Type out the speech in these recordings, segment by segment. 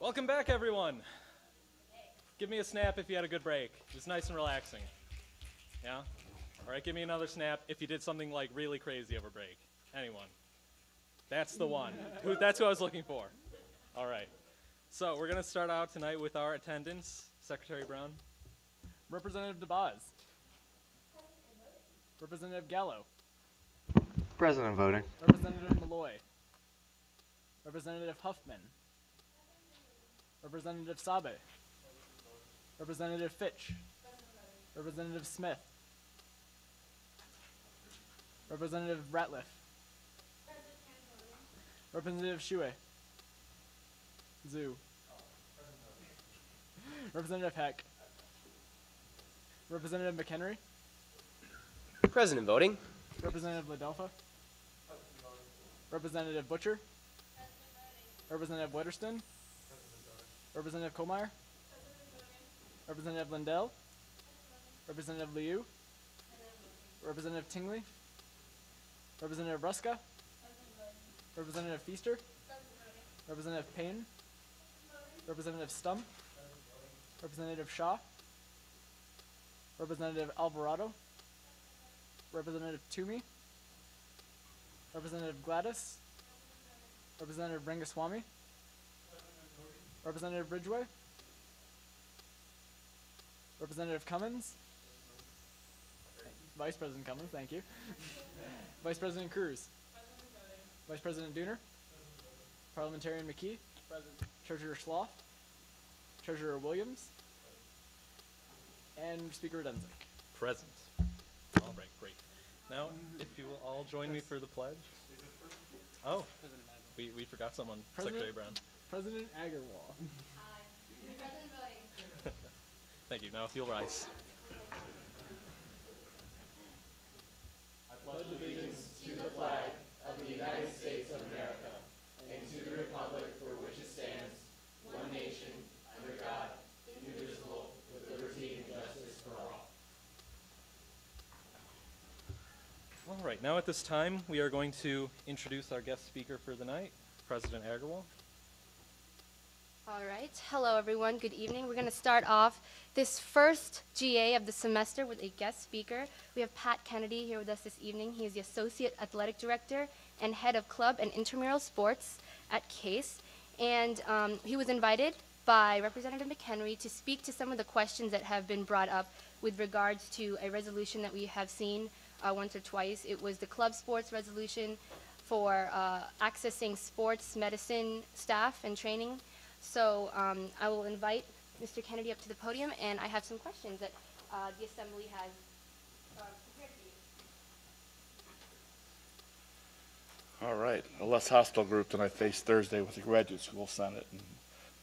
Welcome back, everyone. Give me a snap if you had a good break. Just nice and relaxing. Yeah? All right, give me another snap if you did something like really crazy over break. Anyone? That's the one. That's who I was looking for. All right. So we're going to start out tonight with our attendance. Secretary Brown. Representative DeBoz. Representative Gallo. President voting. Representative Malloy. Representative Huffman. Representative Sabe. Representative Fitch. Representative Smith. Representative Ratliff. Representative Shue. Zoo. Representative Heck. Representative McHenry. President voting. Representative Ladelfa. Representative Butcher. Representative Wetterston. Representative Kohlmeyer. Representative Lindell. Representative Liu. Representative Tingley. Representative Ruska. Representative Feaster. Representative Payne. Representative Stum. Representative Shaw. Representative Alvarado. Representative Toomey. Representative Gladys. Representative Rangaswamy. Representative Ridgway. Representative Cummins. Vice President Cummins, thank you. Vice President Cruz. Vice President Dooner. Parliamentarian McKee. Treasurer Sloth. Treasurer Williams. And Speaker Denzik. Present. All right, great. Now, if you will all join me for the pledge. Oh, we forgot someone. Secretary Brown. President Agarwal. President voting. Thank you. Now, if you'll rise. I pledge allegiance to the flag of the United States of America and to the republic for which it stands, one nation, under God, indivisible, with liberty and justice for all. All right, now at this time, we are going to introduce our guest speaker for the night, President Agarwal. All right. Hello, everyone. Good evening. We're going to start off this first GA of the semester with a guest speaker. We have Pat Kennedy here with us this evening. He is the Associate Athletic Director and Head of Club and Intramural Sports at CASE. And he was invited by Representative McHenry to speak to some of the questions that have been brought up with regards to a resolution that we have seen once or twice. It was the club sports resolution for accessing sports medicine staff and training. So I will invite Mr. Kennedy up to the podium, and I have some questions that the Assembly has prepared for you. All right, a less hostile group than I faced Thursday with the Graduate School Senate and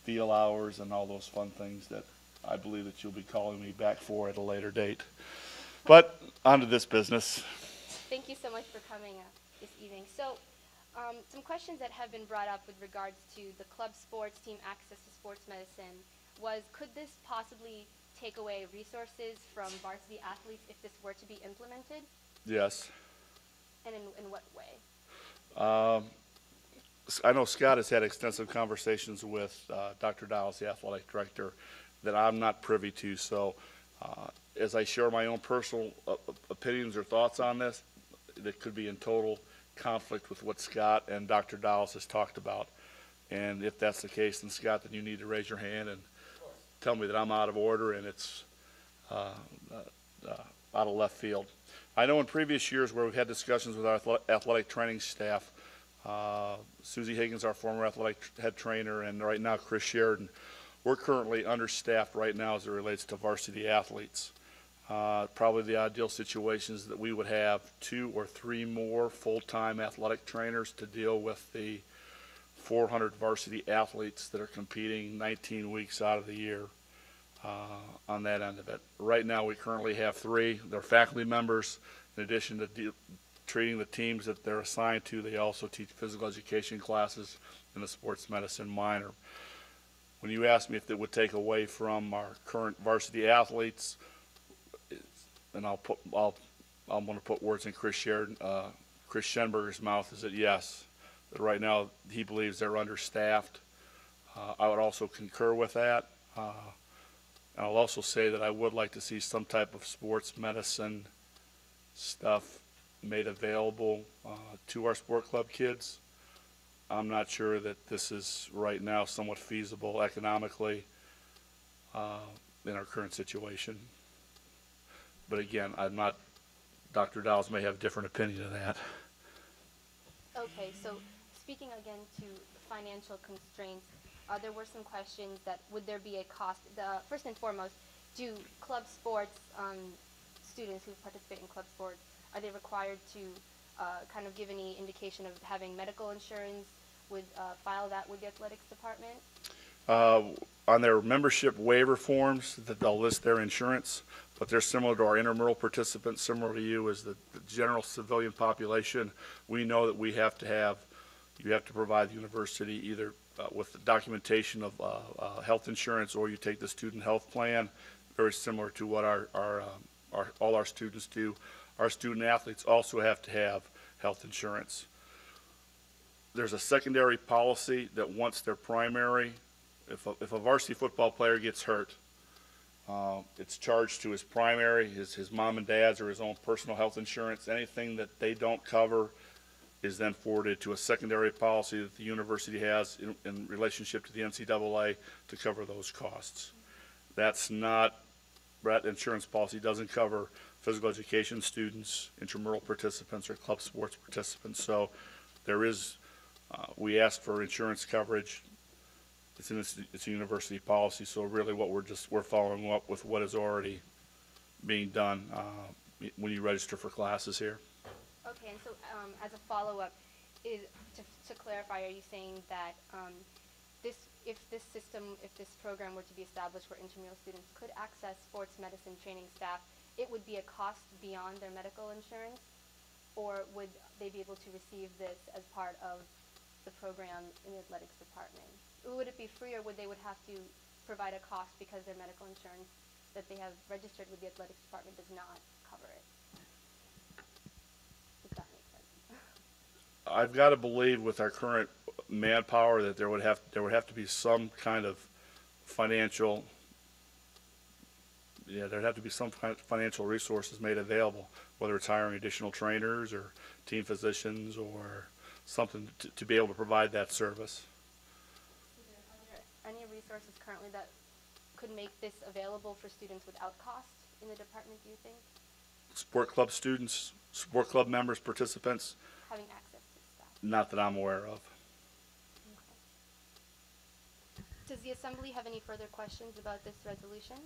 deal hours and all those fun things that I believe that you'll be calling me back for at a later date. But on to this business. Thank you so much for coming this evening. So some questions that have been brought up with regards to the club sports team access to sports medicine was, could this possibly take away resources from varsity athletes if this were to be implemented? Yes. And in what way? I know Scott has had extensive conversations with Dr. Dowles, the athletic director, that I'm not privy to. So as I share my own personal opinions or thoughts on this, that could be in total conflict with what Scott and Dr. Dowles has talked about. And if that's the case, then Scott, then you need to raise your hand and tell me that I'm out of order and it's out of left field. I know in previous years where we've had discussions with our athletic training staff, Susie Higgins, our former athletic head trainer, and right now Chris Sheridan, we're currently understaffed right now as it relates to varsity athletes. Probably the ideal situation is that we would have 2 or 3 more full-time athletic trainers to deal with the 400 varsity athletes that are competing 19 weeks out of the year on that end of it. Right now we currently have 3. They're faculty members. In addition to treating the teams that they're assigned to, they also teach physical education classes and a sports medicine minor. When you ask me if it would take away from our current varsity athletes, and I'm going to put words in Chris Schenberger's mouth, is that yes, that right now he believes they're understaffed. I would also concur with that. I'll also say that I would like to see some type of sports medicine stuff made available to our sport club kids. I'm not sure that this is right now somewhat feasible economically in our current situation. But again, I'm not, Dr. Dowles may have a different opinion of that. Okay, so speaking again to financial constraints, there were some questions that would there be a cost? First and foremost, do club sports students who participate in club sports, are they required to kind of give any indication of having medical insurance, file that with the athletics department? On their membership waiver forms, that they'll list their insurance, but they're similar to our intramural participants, similar to you as the general civilian population. We know that you have to provide the university either with the documentation of health insurance, or you take the student health plan, very similar to what all our students do. Our student athletes also have to have health insurance. There's a secondary policy that once their primary, if a varsity football player gets hurt, it's charged to his primary, his mom and dad's, or his own personal health insurance. Anything that they don't cover is then forwarded to a secondary policy that the university has in relationship to the NCAA to cover those costs. That insurance policy doesn't cover physical education students, intramural participants, or club sports participants. So we ask for insurance coverage. It's a university policy, so really what we're following up with what is already being done when you register for classes here. Okay, and so as a follow-up, to clarify, are you saying that if this program were to be established where intramural students could access sports medicine training staff, it would be a cost beyond their medical insurance, or would they be able to receive this as part of the program in the athletics department? Would it be free, or would they have to provide a cost because their medical insurance that they have registered with the athletics department does not cover it? If that makes sense. I've got to believe with our current manpower that there would have to be some kind of financial, there'd have to be some kind of financial resources made available, whether it's hiring additional trainers or team physicians or something to be able to provide that service. Are there any resources currently that could make this available for students without cost in the department, do you think? Sport club students, sport club members, participants, Having access to staff? not that I'm aware of. Okay. Does the Assembly have any further questions about this resolution?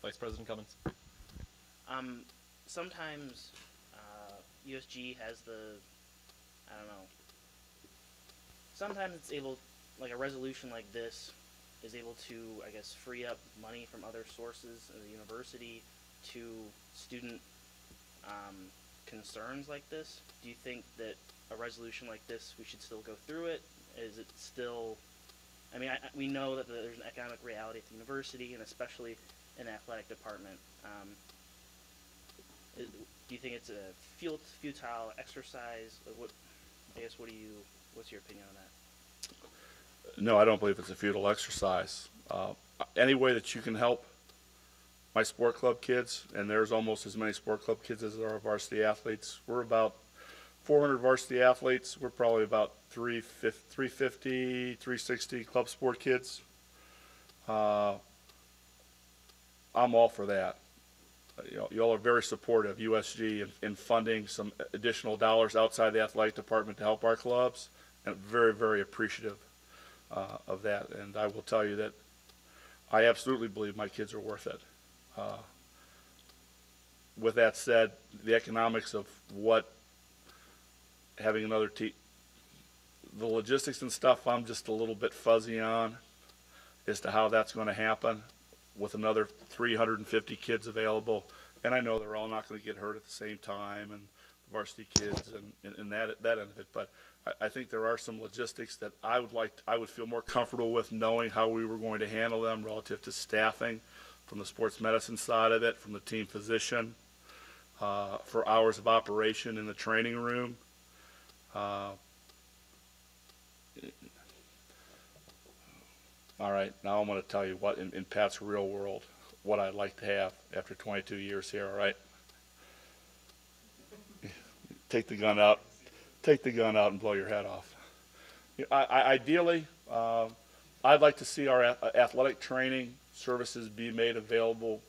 Vice President Cummins. Sometimes USG has I don't know. Sometimes it's able, like a resolution like this, is able to, I guess, free up money from other sources of the university to student concerns like this. Do you think that a resolution like this, we should still go through it? Is it still, we know that there's an economic reality at the university, and especially in the athletic department. Do you think it's a futile exercise? What's your opinion on that? No, I don't believe it's a futile exercise. Any way that you can help my sport club kids, and there's almost as many sport club kids as there are varsity athletes. We're about 400 varsity athletes. We're probably about 350, 360 club sport kids. I'm all for that. Y'all are very supportive, USG, in funding some additional dollars outside the athletic department to help our clubs, and very, very appreciative of that. And I will tell you that I absolutely believe my kids are worth it. With that said, the economics of what having another team, the logistics and stuff, I'm just a little bit fuzzy on as to how that's going to happen with another 350 kids available. And I know they're all not going to get hurt at the same time, and varsity kids and that end of it. But I think there are some logistics that I would feel more comfortable with knowing how we were going to handle them relative to staffing, from the sports medicine side of it, from the team physician, for hours of operation in the training room. All right, now I'm going to tell you what, in Pat's real world, what I'd like to have after 22 years here, all right? Take the gun out. Take the gun out and blow your head off. Ideally, I'd like to see our athletic training services be made available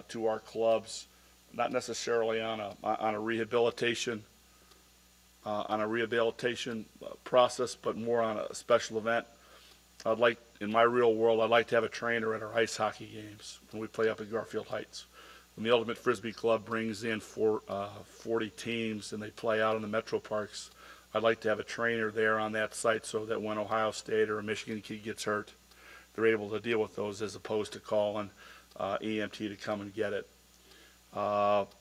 to our clubs, not necessarily on a rehabilitation process, but more on a special event. I'd like, in my real world, I'd like to have a trainer at our ice hockey games when we play up at Garfield Heights. When the Ultimate Frisbee Club brings in 40 teams and they play out in the metro parks, I'd like to have a trainer there on that site so that when Ohio State or a Michigan kid gets hurt, they're able to deal with those as opposed to calling EMT to come and get it.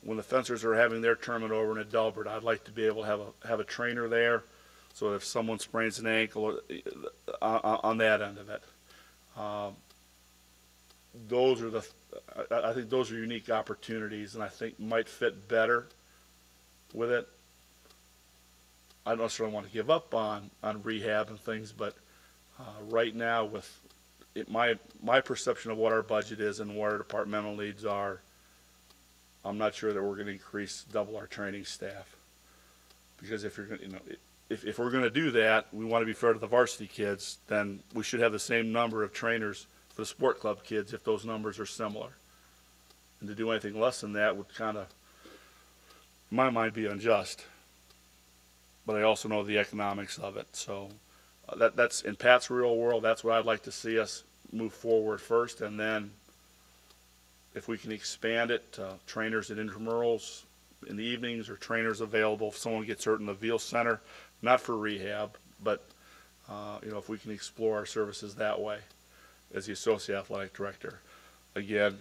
When the fencers are having their tournament over in Adelbert, I'd like to be able to have a trainer there, so if someone sprains an ankle on that end of it. Those are I think those are unique opportunities, and I think might fit better with it. I don't necessarily want to give up on rehab and things, but right now with my perception of what our budget is and what our departmental needs are, I'm not sure that we're going to double our training staff. Because if you're going to, if we're going to do that, we want to be fair to the varsity kids, then we should have the same number of trainers for the sport club kids if those numbers are similar. And to do anything less than that would kind of, in my mind, be unjust. But I also know the economics of it. So that's in Pat's real world, that's what I'd like to see us move forward first, and then if we can expand it to trainers at intramurals in the evenings, or trainers available if someone gets hurt in the Veal Center, not for rehab, but if we can explore our services that way as the Associate Athletic Director. Again,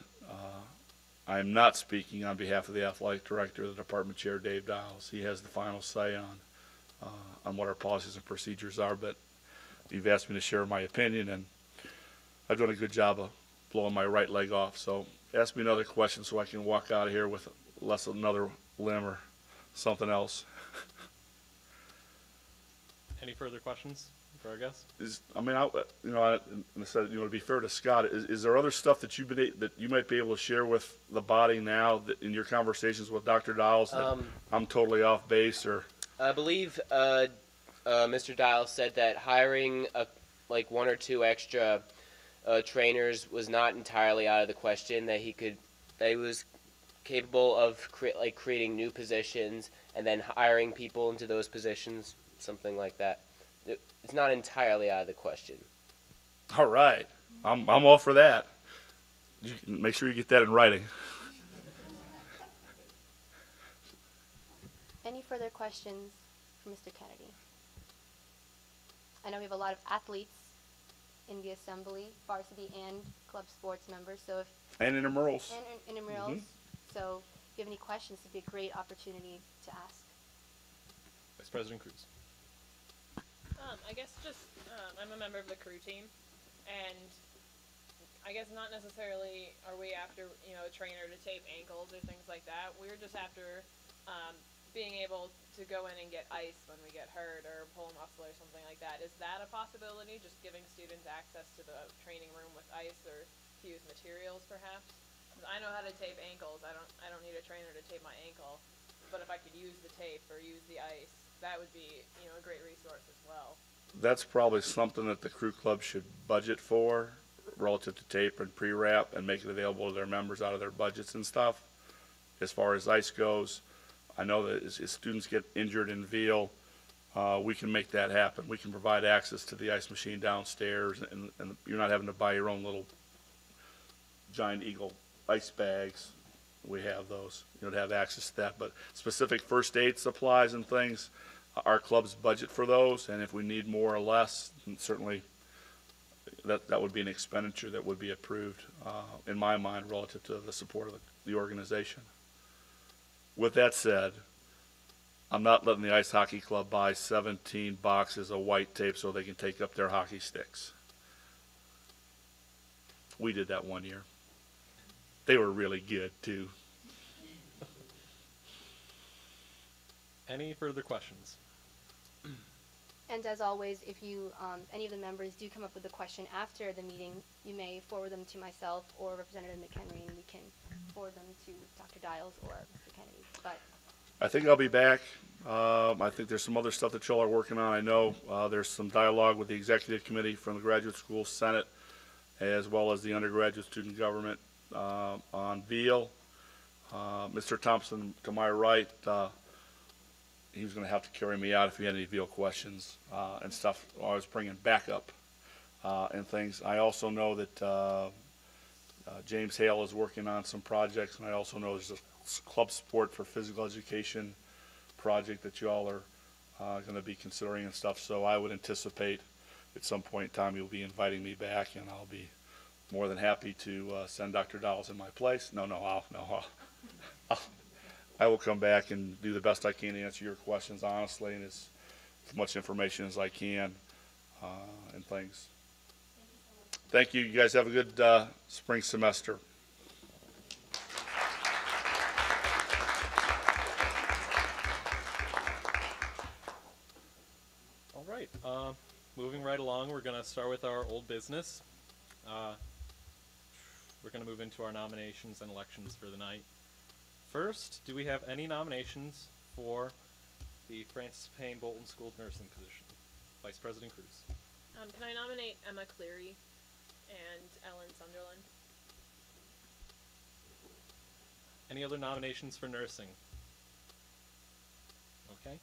I'm not speaking on behalf of the Athletic Director, the Department Chair, Dave Dials. He has the final say on what our policies and procedures are, but you've asked me to share my opinion, and I've done a good job of blowing my right leg off. So ask me another question so I can walk out of here with less than another limb or something else. Any further questions for our guest? I said, to be fair to Scott, is there other stuff that that you might be able to share with the body now that in your conversations with Dr. Dials that I'm totally off base? Or I believe Mr. Dials said that hiring like one or two extra trainers was not entirely out of the question. That he was capable of creating new positions and then hiring people into those positions, something like that. It's not entirely out of the question. all right, I'm all for that. You can make sure you get that in writing. Any further questions for Mr. Kennedy? I know we have a lot of athletes in the assembly, varsity and club sports members. So And intramurals. and intramurals. So if you have any questions, it'd be a great opportunity to ask. Vice President Cruz. I guess just I'm a member of the crew team, and I guess not necessarily are we after a trainer to tape ankles or things like that. We're just after being able to go in and get ice when we get hurt or pull a muscle or something like that. Is that a possibility? Just giving students access to the training room with ice or to use materials perhaps? 'Cause I know how to tape ankles. I don't need a trainer to tape my ankle, but if I could use the tape or use the ice, that would be a great resource as well. That's probably something that the crew club should budget for relative to tape and pre-wrap and make it available to their members out of their budgets and stuff. As far as ice goes, I know that as students get injured in Veal, we can make that happen. We can provide access to the ice machine downstairs, and you're not having to buy your own little Giant Eagle ice bags. We have those, to have access to that. But specific first aid supplies and things, our club's budget for those, and if we need more or less, then certainly that would be an expenditure that would be approved, in my mind, relative to the support of the organization. With that said, I'm not letting the ice hockey club buy 17 boxes of white tape so they can take up their hockey sticks. We did that one year. They were really good, too. Any further questions? And as always, if you, any of the members do come up with a question after the meeting, you may forward them to myself or Representative McHenry, and we can forward them to Dr. Dials or Mr. Kennedy. But I think I'll be back. I think there's some other stuff that y'all are working on. I know there's some dialogue with the executive committee from the graduate school senate, as well as the undergraduate student government on Veal. Mr. Thompson, to my right, he was going to have to carry me out if he had any Veal questions and stuff. I was bringing backup and things. I also know that James Hale is working on some projects, and I also know there's a club sport for physical education project that y'all are going to be considering and stuff. So I would anticipate at some point in time you'll be inviting me back, and I'll be more than happy to send Dr. Dowles in my place. I will come back and do the best I can to answer your questions honestly and as much information as I can and things. Thank you. You guys have a good spring semester. All right. Moving right along, we're going to start with our old business. We're going to move into our nominations and elections for the night. First, do we have any nominations for the Francis Payne Bolton School nursing position? Vice President Cruz. Can I nominate Emma Cleary and Ellen Sunderland? Any other nominations for nursing? Okay.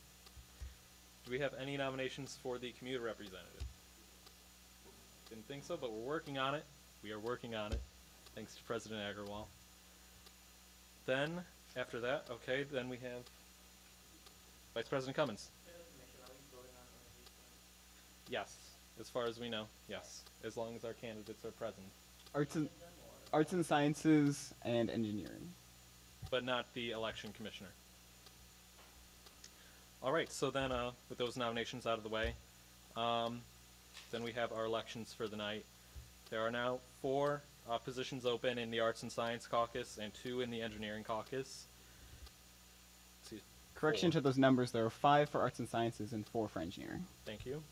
Do we have any nominations for the commuter representative? Didn't think so, but we're working on it. We are working on it, thanks to President Agarwal. Then, after that, okay, then we have Vice President Cummins. Yes, as far as we know, yes, as long as our candidates are present. Arts and Sciences and Engineering. But not the election commissioner. All right, so then with those nominations out of the way, then we have our elections for the night. There are now 4 positions open in the Arts and Science Caucus and 2 in the Engineering Caucus. Correction 4. to those numbers, there are 5 for Arts and Sciences and 4 for Engineering. Thank you.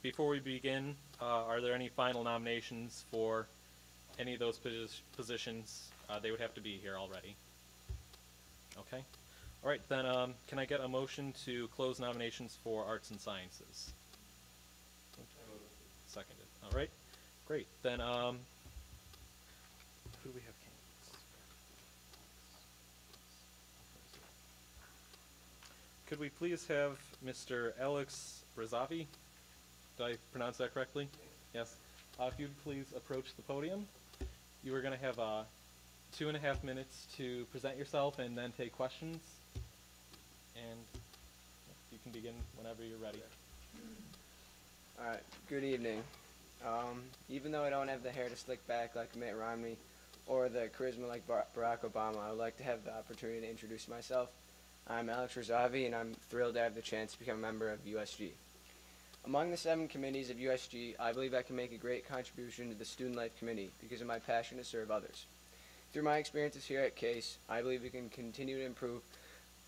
Before we begin, are there any final nominations for any of those positions? They would have to be here already. Okay. All right, then can I get a motion to close nominations for Arts and Sciences? Seconded. All right, great. Then who do we have candidates? Could we please have Mr. Alex Razavi? Did I pronounce that correctly? Yes. If you'd please approach the podium. You are going to have 2.5 minutes to present yourself and then take questions. And you can begin whenever you're ready. Alright, good evening. Even though I don't have the hair to slick back like Mitt Romney or the charisma like Barack Obama, I would like to have the opportunity to introduce myself. I'm Alex Razavi, and I'm thrilled to have the chance to become a member of USG. Among the 7 committees of USG, I believe I can make a great contribution to the Student Life Committee because of my passion to serve others. Through my experiences here at CASE, I believe we can continue to improve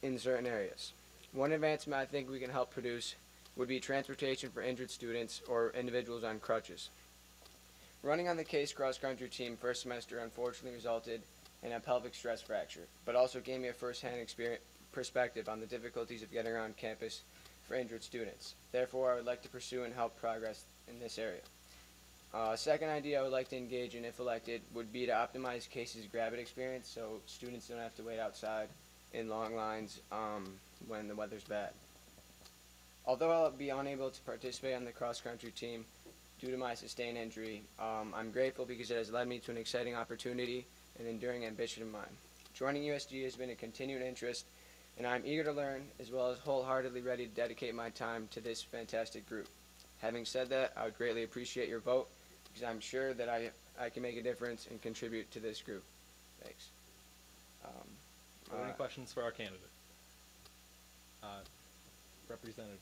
in certain areas. One advancement I think we can help produce would be transportation for injured students or individuals on crutches. Running on the CASE cross-country team first semester unfortunately resulted in a pelvic stress fracture, but also gave me a first-hand perspective on the difficulties of getting around campus for injured students. Therefore, I would like to pursue and help progress in this area. Second idea I would like to engage in, if elected, would be to optimize CASE's Gravit experience so students don't have to wait outside in long lines when the weather's bad. Although I'll be unable to participate on the cross-country team due to my sustained injury, I'm grateful because it has led me to an exciting opportunity and enduring ambition of mine. Joining USG has been a continued interest, and I'm eager to learn as well as wholeheartedly ready to dedicate my time to this fantastic group. Having said that, I would greatly appreciate your vote because I'm sure that I can make a difference and contribute to this group. Thanks. Are there any questions for our candidate? Representative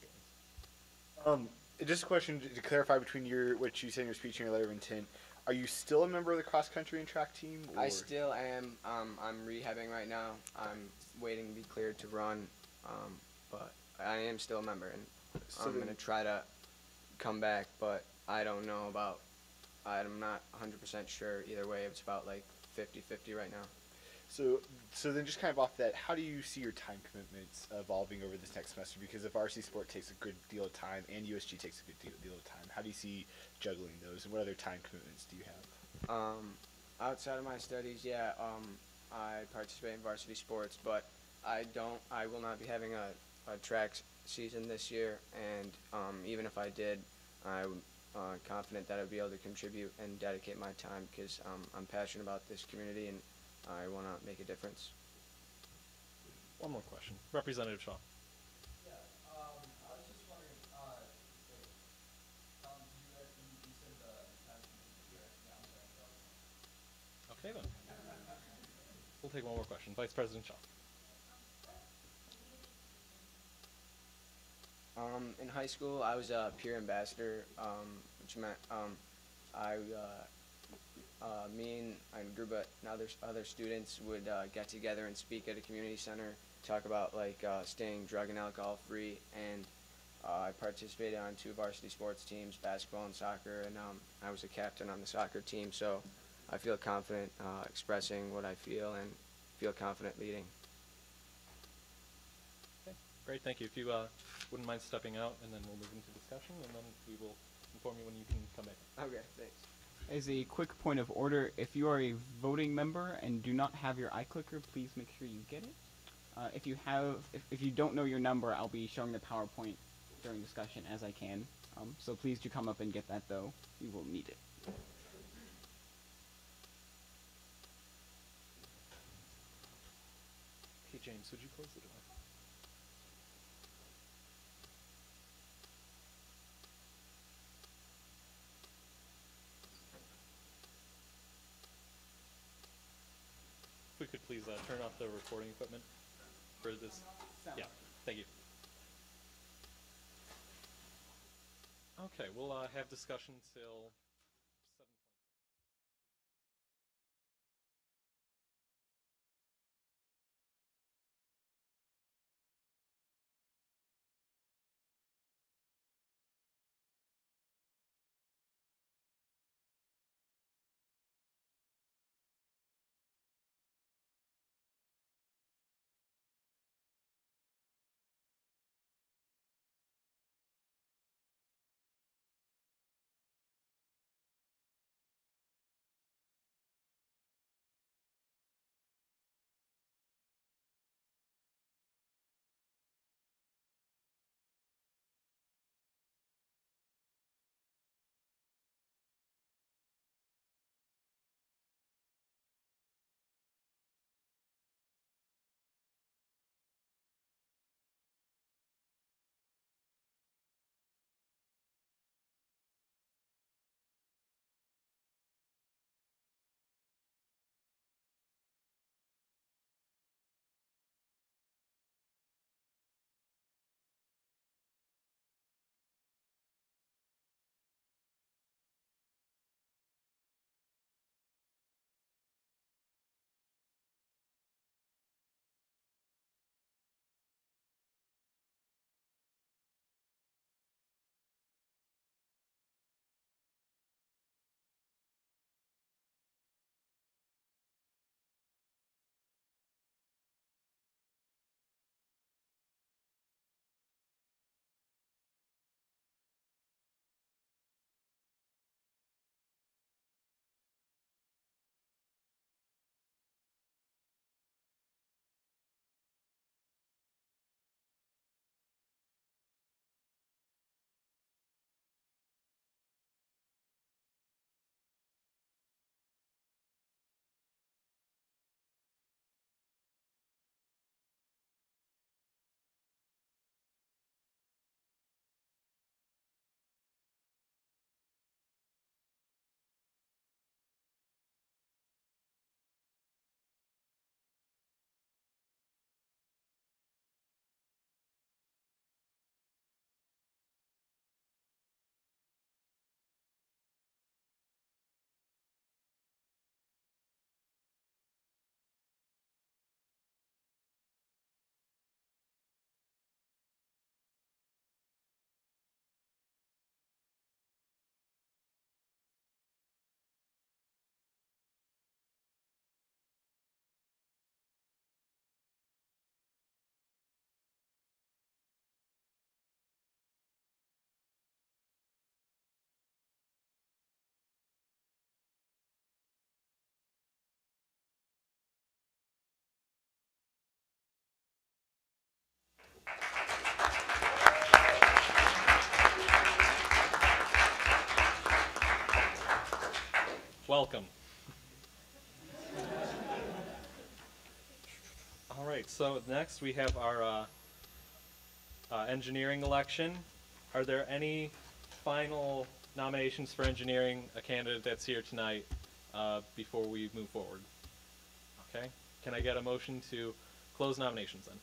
Jones. Just a question to clarify between what you said in your speech and your letter of intent. Are you still a member of the cross country and track team? Or? I still am. I'm rehabbing right now. I'm waiting to be cleared to run, but I am still a member, and So I'm then- gonna try to come back, but I don't know about. I'm not 100% sure either way. It's about like 50-50 right now. So then just kind of off that, how do you see your time commitments evolving over this next semester? Because if RC sport takes a good deal of time and USG takes a good deal of time, how do you see juggling those, and what other time commitments do you have? Outside of my studies, yeah, I participate in varsity sports, but I will not be having a track season this year, and even if I did, I'm confident that I'd be able to contribute and dedicate my time because I'm passionate about this community and I want to make a difference. One more question. Representative Shaw. Yeah, I was just wondering, Tom, you said the time here. Yeah, I'm sorry, that was Okay then. We'll take one more question. Vice President Shaw. In high school, I was a peer ambassador, which meant me and a group of other students would get together and speak at a community center, talk about like staying drug and alcohol free, and I participated on 2 varsity sports teams, basketball and soccer, and I was a captain on the soccer team, so I feel confident expressing what I feel and feel confident leading. Okay, great. Thank you. If you wouldn't mind stepping out, and then we'll move into discussion, and then we will inform you when you can come back. Okay, thanks. As a quick point of order, if you are a voting member and do not have your iClicker, please make sure you get it. If you don't know your number, I'll be showing the PowerPoint during discussion as I can. So please do come up and get that though. You will need it. Okay, James, would you close the door? If we could please turn off the recording equipment for this. Yeah, thank you. Okay, we'll have discussion till welcome. All right, so next we have our engineering election. Are there any final nominations for engineering, a candidate that's here tonight, before we move forward? Okay, can I get a motion to close nominations then?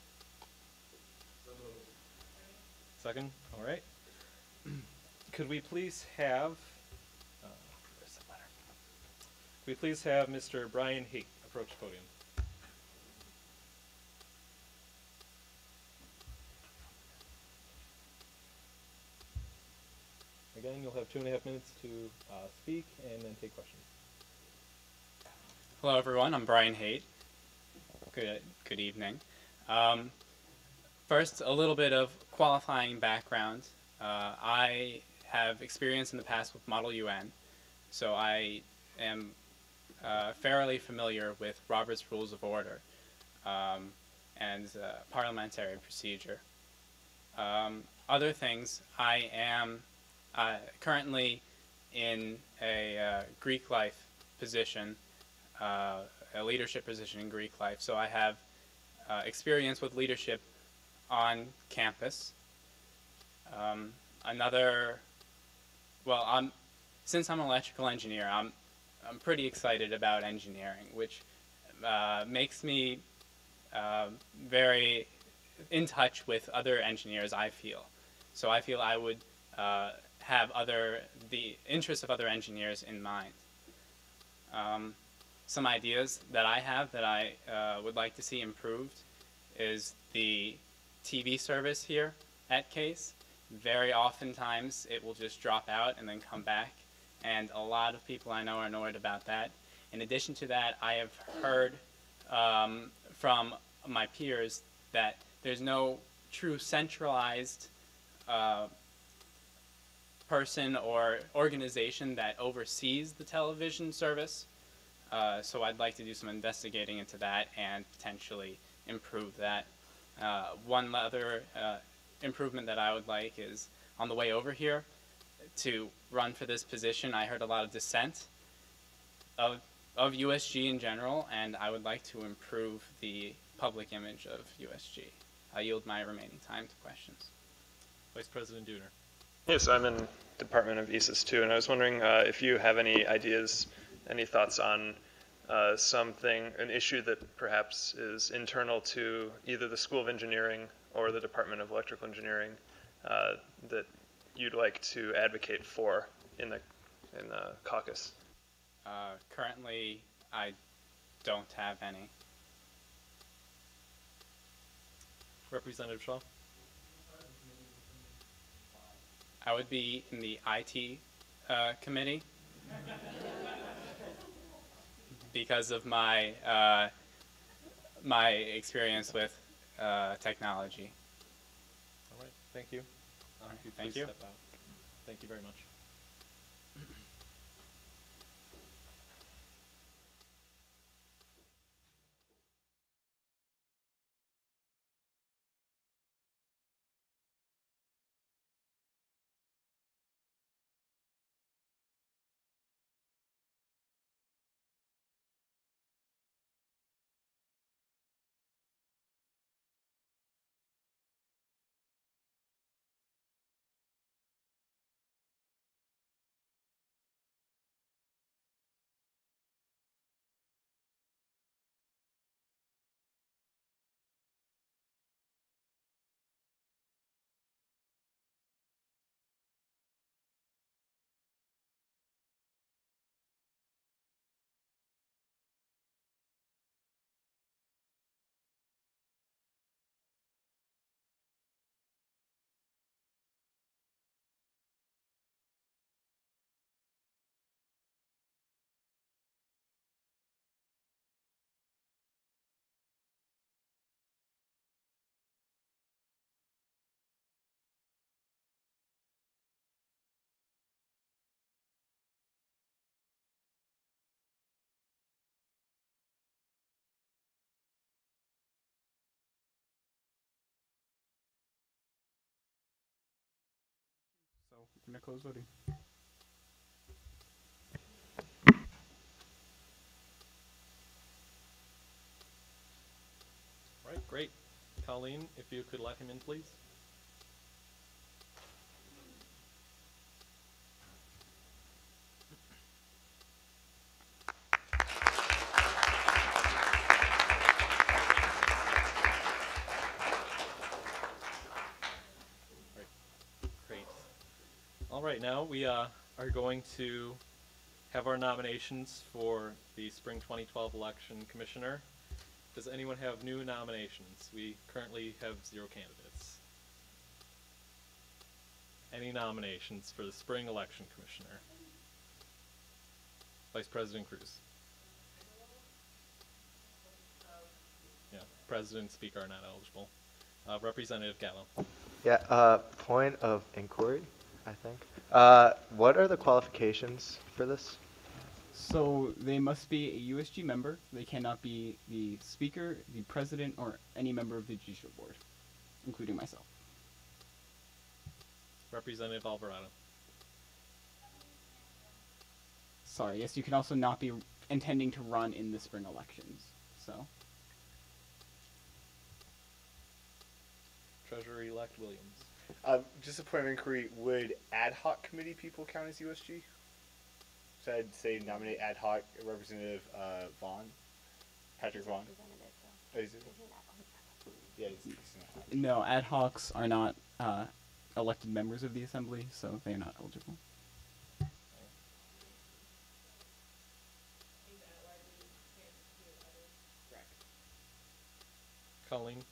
Second, all right. Could we please have, where's the letter? Could we please have Mr. Brian Haight approach the podium? Again, you'll have 2.5 minutes to speak and then take questions. Hello, everyone. I'm Brian Haight. Good evening. First, a little bit of qualifying background. I have experience in the past with Model UN, so I am fairly familiar with Robert's Rules of Order and parliamentary procedure. Other things, I am currently in a Greek life position, a leadership position in Greek life, so I have experience with leadership on campus. Since I'm an electrical engineer, I'm pretty excited about engineering, which makes me very in touch with other engineers, I feel. So I feel I would have the interests of other engineers in mind. Some ideas that I have that I would like to see improved is the TV service here at Case. Very oftentimes it will just drop out and then come back, and a lot of people I know are annoyed about that. In addition to that, I have heard from my peers that there's no true centralized person or organization that oversees the television service. So I'd like to do some investigating into that and potentially improve that. One other improvement that I would like is on the way over here to run for this position, I heard a lot of dissent of USG in general, and I would like to improve the public image of USG. I yield my remaining time to questions. Vice President Dooner. Yes, I'm in Department of ESIS too, and I was wondering if you have any ideas, any thoughts on an issue that perhaps is internal to either the School of Engineering or the Department of Electrical Engineering that you'd like to advocate for in the caucus? Currently, I don't have any. Representative Shaw. I would be in the IT committee because of my my experience with technology. All right, thank you. Thank you. Step out. Thank you very much. So I'm going to close voting. Great. Colleen, if you could let him in, please. Great. All right, now we are going to have our nominations for the Spring 2012 Election Commissioner. Does anyone have new nominations? We currently have 0 candidates. Any nominations for the Spring Election Commissioner? Vice President Cruz. Yeah, President and Speaker are not eligible. Representative Gallo. Yeah, point of inquiry, I think. What are the qualifications for this? So they must be a USG member. They cannot be the speaker, the president, or any member of the judicial board, including myself. Representative Alvarado. Sorry, yes, you can also not be intending to run in the spring elections. So. Treasurer-elect Williams. Just a point of inquiry, would ad hoc committee people count as USG? So I'd say nominate ad hoc Representative Vaughn, Patrick Vaughn. Oh, is it? Yeah, he's not. No, ad hocs are not elected members of the assembly, so they are not eligible. Colleen.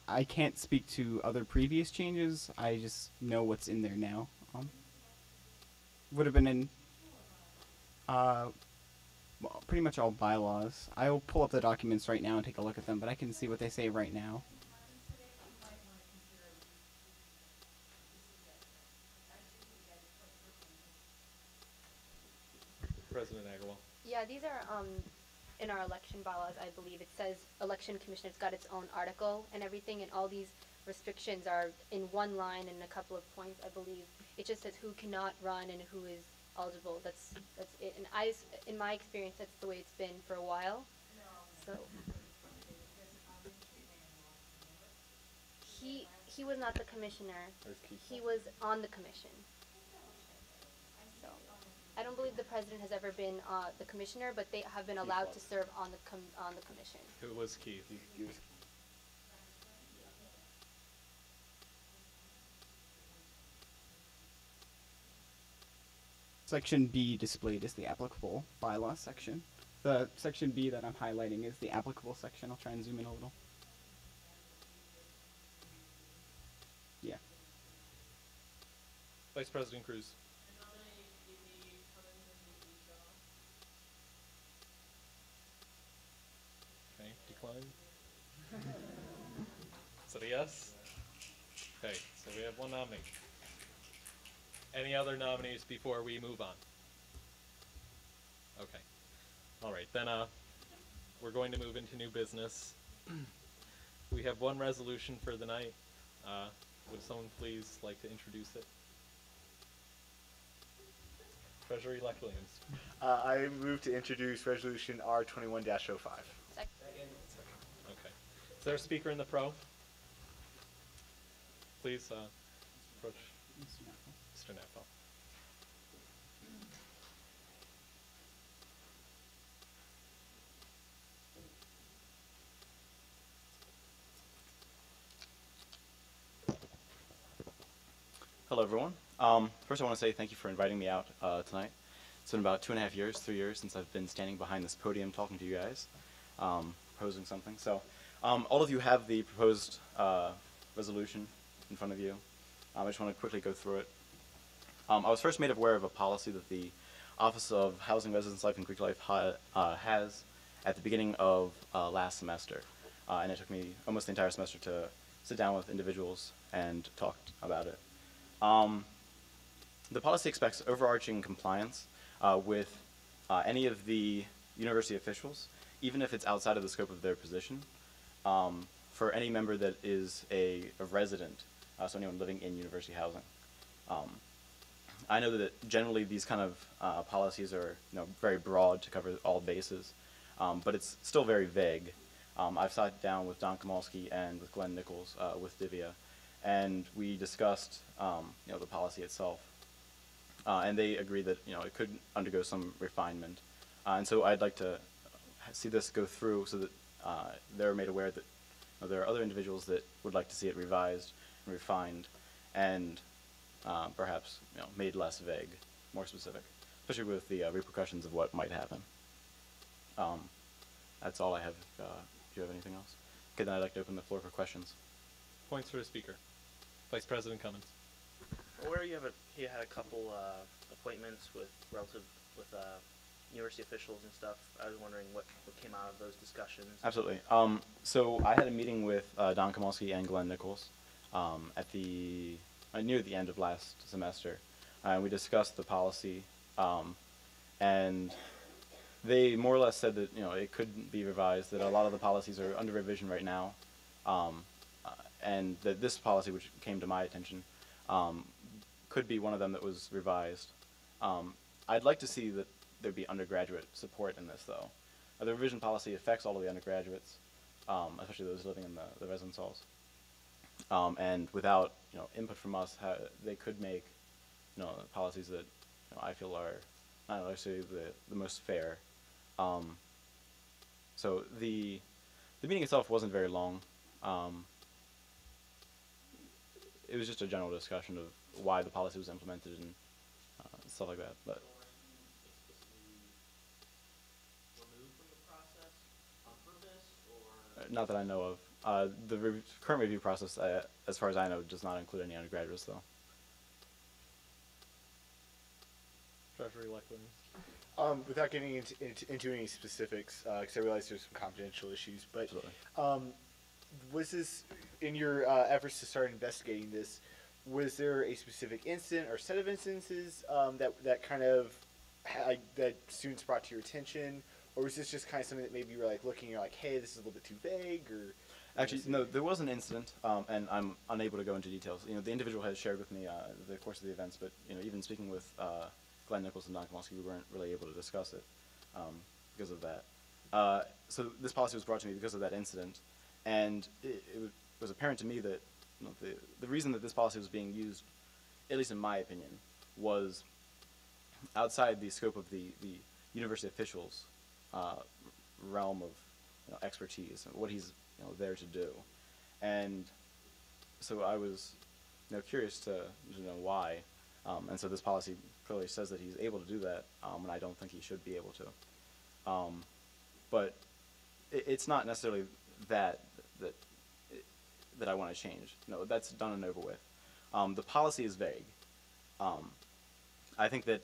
I can't speak to other previous changes. I just know what's in there now. Would have been in well, pretty much all bylaws. I will pull up the documents right now and take a look at them, but I can see what they say right now. President Agarwal. Yeah, these are in our election bylaws, I believe. It says election commissioner's got its own article and everything, and all these restrictions are in one line and a couple of points, I believe. It just says who cannot run and who is eligible. That's it. And in my experience, that's the way it's been for a while. So he was not the commissioner. He was on the commission. So I don't believe the president has ever been the commissioner, but they have been allowed to serve on the commission. Who was Keith? He was. Section B displayed is the applicable bylaw section. The section B that I'm highlighting is the applicable section. I'll try and zoom in a little. Yeah. Vice President Cruz. Okay, decline. Is that a yes? Okay, so we have one nominee. Any other nominees before we move on? Okay. All right, then we're going to move into new business. We have one resolution for the night. Would someone please like to introduce it? Treasurer-elect Williams. I move to introduce Resolution R21-05. Second. Okay. Is there a speaker in the pro? Please approach Mr. Knapfel. Hello, everyone. First, I want to say thank you for inviting me out tonight. It's been about 2.5 years, 3 years since I've been standing behind this podium talking to you guys, proposing something. So, all of you have the proposed resolution in front of you. I just want to quickly go through it. I was first made aware of a policy that the Office of Housing, Residence Life, and Greek Life has at the beginning of last semester. And it took me almost the entire semester to sit down with individuals and talk about it. The policy expects overarching compliance with any of the university officials even if it's outside of the scope of their position, for any member that is a resident, so anyone living in university housing. I know that generally these kind of policies are very broad to cover all bases, but it's still very vague. I've sat down with Don Kamalski and with Glenn Nichols with Divya, and we discussed the policy itself, and they agree that it could undergo some refinement, and so I'd like to see this go through so that they're made aware that there are other individuals that would like to see it revised and refined, and perhaps made less vague, more specific, especially with the repercussions of what might happen. That's all I have. Do you have anything else? Okay, then I'd like to open the floor for questions. Points for the speaker. Vice President Cummins. Where you had a couple appointments with university officials and stuff. I was wondering what came out of those discussions. Absolutely. So I had a meeting with Don Kamalski and Glenn Nichols at near the end of last semester. We discussed the policy, and they more or less said that it couldn't be revised, that a lot of the policies are under revision right now, and that this policy, which came to my attention, could be one of them that was revised. I'd like to see that there'd be undergraduate support in this, though. The revision policy affects all of the undergraduates, especially those living in the residence halls. And without input from us, they could make policies that I feel are not necessarily the most fair. So the meeting itself wasn't very long. It was just a general discussion of why the policy was implemented and stuff like that. But not that I know of. The current review process, as far as I know, does not include any undergraduates, though. Treasury Leckman. Without getting into any specifics, because I realize there's some confidential issues, but was this, in your efforts to start investigating this, was there a specific incident or set of instances that kind of that students brought to your attention, or was this just kind of something that maybe you were like looking, you're like, hey, this is a little bit too vague, or? Actually, no, there was an incident, and I'm unable to go into details. The individual has shared with me the course of the events, but even speaking with Glenn Nichols and Don Kamalski, we weren't really able to discuss it because of that. So this policy was brought to me because of that incident, and it was apparent to me that the reason that this policy was being used, at least in my opinion, was outside the scope of the university officials' realm of expertise and what he's there to do, and so I was curious to know why, and so this policy clearly says that he's able to do that, and I don't think he should be able to. But it's not necessarily that I want to change. No, that's done and over with. The policy is vague. I think that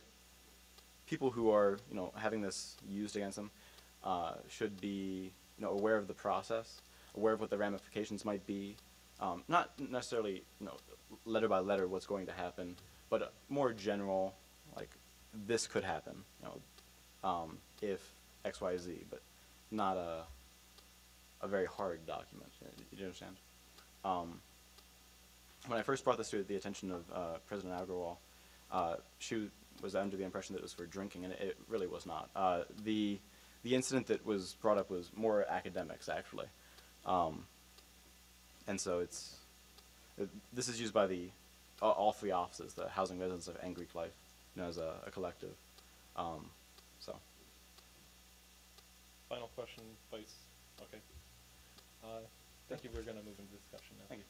people who are having this used against them should be aware of the process, aware of what the ramifications might be, not necessarily letter by letter what's going to happen, but more general, like this could happen if X, Y, Z, but not a very hard document. You understand? When I first brought this to the attention of President Agarwal, she was under the impression that it was for drinking, and it really was not. The incident that was brought up was more academics, actually, and so this is used by all three offices, the Housing Residents of Ann Greek Life, as a collective. So. Final question, Vice. Okay. Thank you. We're going to move into discussion now. Thank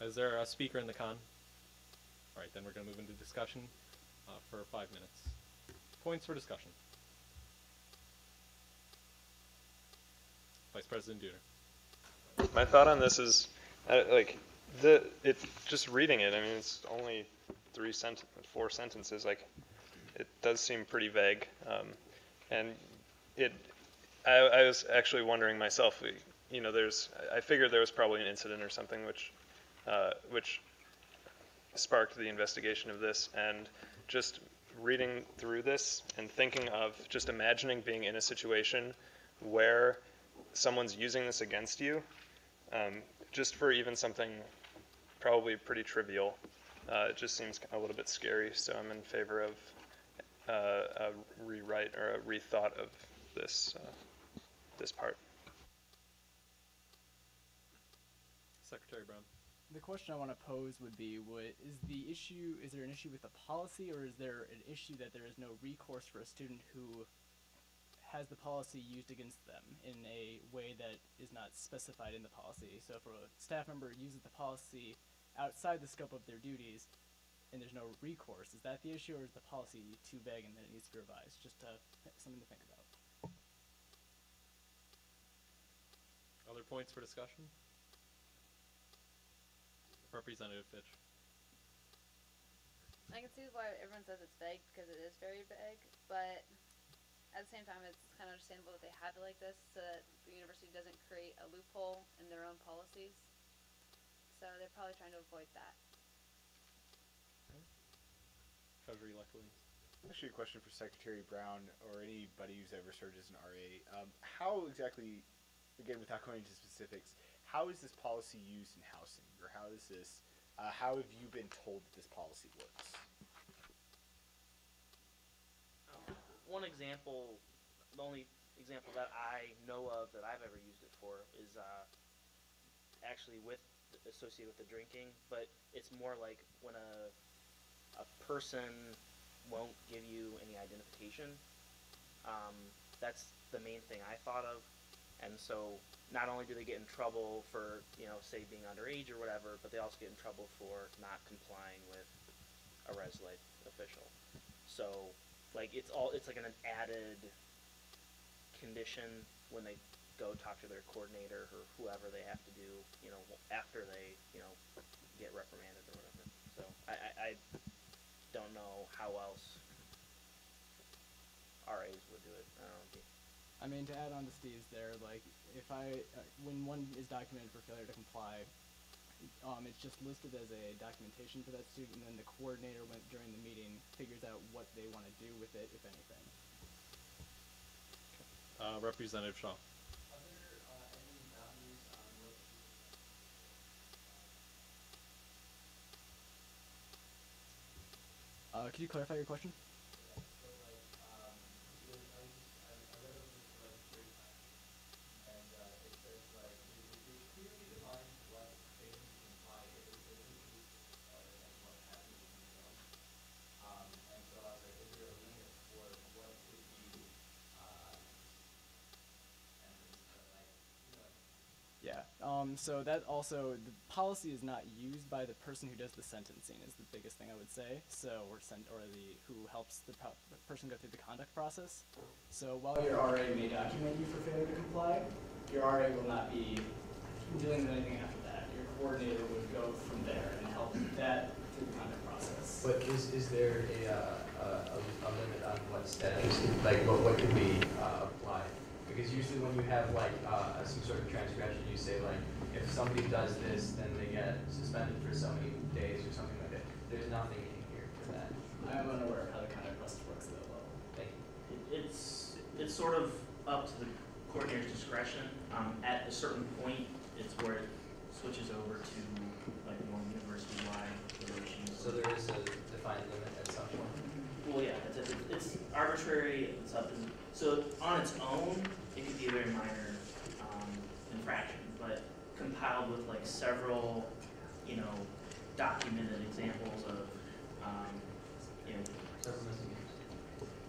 you. Is there a speaker in the con? All right, then we're going to move into discussion for 5 minutes. Points for discussion. Vice President Duder. My thought on this is, just reading it. I mean, it's only 4 sentences. Like, it does seem pretty vague, and I was actually wondering myself. I figured there was probably an incident or something which sparked the investigation of this, and just reading through this and thinking of just imagining being in a situation where someone's using this against you, just for even something probably pretty trivial. It just seems a little bit scary, so I'm in favor of a rewrite or a rethought of this this part. Secretary Brown. The question I want to pose would be, is there an issue with the policy, or is there an issue that there is no recourse for a student who has the policy used against them in a way that is not specified in the policy? So if a staff member uses the policy outside the scope of their duties and there's no recourse, is that the issue, or is the policy too vague and then it needs to be revised? Just something to think about. Other points for discussion? Representative Fitch. I can see why everyone says it's vague, because it is very vague, but at the same time it's kind of understandable that they have it like this so that the university doesn't create a loophole in their own policies. So they're probably trying to avoid that. Treasury-elect Williams. Actually, a question for Secretary Brown or anybody who's ever served as an RA. How exactly, again, without going into specifics, how is this policy used in housing, or how is this? How have you been told that this policy works? One example, the only example that I know of that I've ever used it for is actually associated with the drinking, but it's more like when a person won't give you any identification. That's the main thing I thought of. And so not only do they get in trouble for, say being underage or whatever, but they also get in trouble for not complying with a res life official. So like it's like an added condition when they go talk to their coordinator or whoever they have to do, after they, get reprimanded or whatever. So I don't know how else RAs would do it. I don't know. I mean, to add on to Steve's there, like, when one is documented for failure to comply, it's just listed as a documentation for that student, and then the coordinator during the meeting figures out what they want to do with it, if anything. Representative Shaw. Could you clarify your question? So that also, the policy is not used by the person who does the sentencing is the biggest thing I would say. So, who helps the person go through the conduct process. So while your RA may document you for failure to comply, your RA will not be dealing with anything after that. Your coordinator would go from there and help that through the conduct process. But is there a limit on what statutes, like what can be applied? Because usually when you have like some sort of transgression, you say like, if somebody does this, then they get suspended for so many days or something like that. There's nothing in here for that. I am unaware of how the conduct process works at that level. Thank you. It's sort of up to the coordinator's discretion. At a certain point, it's where it switches over to like more university-wide relations. So there is a defined limit at some point? Well, yeah, it's arbitrary. It's up to, so on its own, it could be a very minor infraction, but compiled with like several, documented examples of,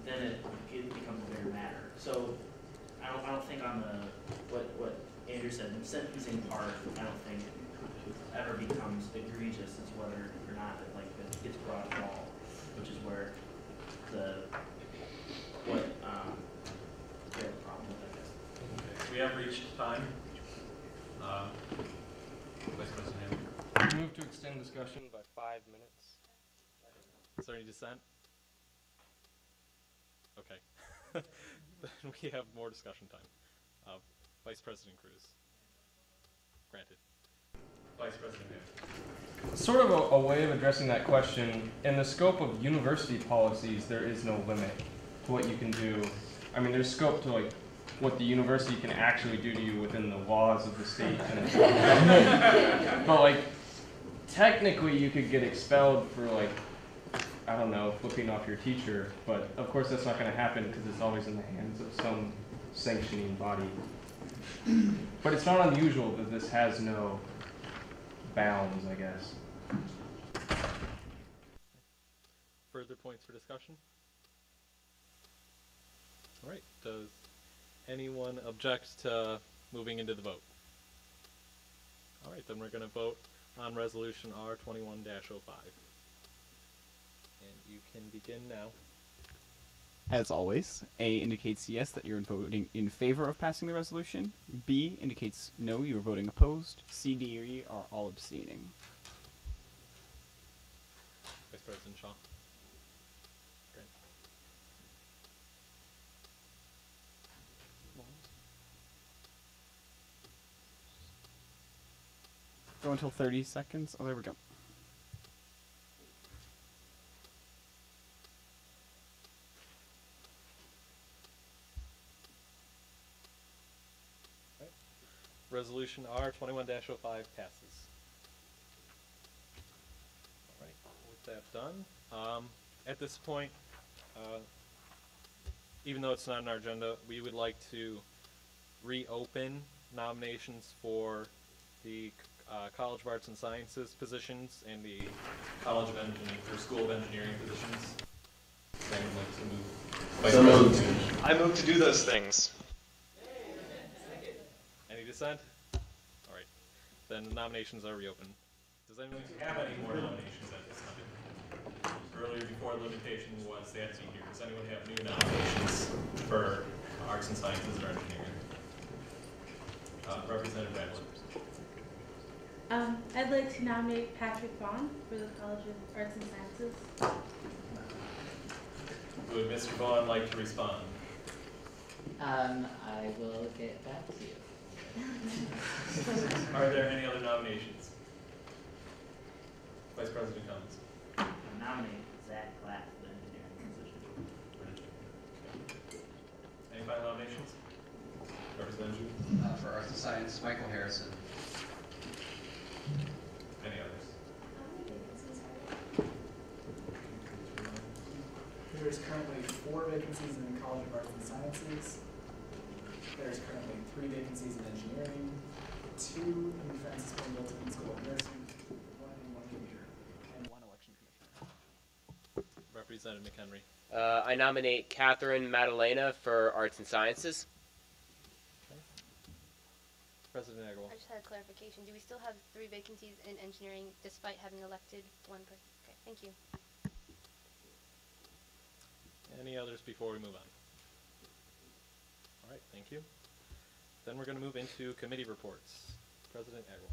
then it becomes a bigger matter. So I don't think on the what Andrew said, the sentencing part, I don't think ever becomes egregious. It's whether or not it gets brought at all, which is where the problem with, I guess. Okay. We have reached time. Vice President Haley. Move to extend discussion by 5 minutes. Is there any dissent? Okay. Then we have more discussion time. Vice President Cruz. Granted. Vice President Haley. Sort of a way of addressing that question, in the scope of university policies, there is no limit to what you can do. I mean, there's scope to like what the university can actually do to you within the laws of the state. But like, technically you could get expelled for like, I don't know, flipping off your teacher, but of course that's not going to happen because it's always in the hands of some sanctioning body. But it's not unusual that this has no bounds, I guess. Further points for discussion? All right, does anyone object to moving into the vote? All right, then we're going to vote on Resolution R21-05. And you can begin now. As always, A indicates yes, that you're voting in favor of passing the resolution. B indicates no, you're voting opposed. C, D, or E are all abstaining. Vice President Shaw. Great. Go until 30 seconds. Oh, there we go. Resolution R21-05 passes. All right, with that done, at this point, even though it's not on our agenda, we would like to reopen nominations for the College of Arts and Sciences positions and the College of Engineering, or School of Engineering positions. So I would like to move. So moved. I move to do those things. Any dissent? All right. Then the nominations are reopened. Does anyone have any more nominations at this time? Earlier, before the limitation was they had to be here. Does anyone have new nominations for arts and sciences or engineering? Representative Adler. I'd like to nominate Patrick Vaughn for the College of Arts and Sciences. Would Mr. Vaughn like to respond? I will get back to you. Are there any other nominations? Vice President Cummins. I nominate Zach Clapp for the engineering position. Any final nominations? Representative? For Arts and Science, Michael Harrison. Any others? There is currently 4 vacancies in the College of Arts and Sciences. There is currently 3 vacancies in engineering, 2 in the Francis Milton School of Nursing, 1 in 1 computer, and 1 election commissioner. Representative McHenry. I nominate Catherine Madalena for Arts and Sciences. President Agarwal. I just had a clarification. Do we still have 3 vacancies in engineering despite having elected 1 person? Okay, thank you. Any others before we move on? All right, thank you. Then we're going to move into committee reports. President Agarwal.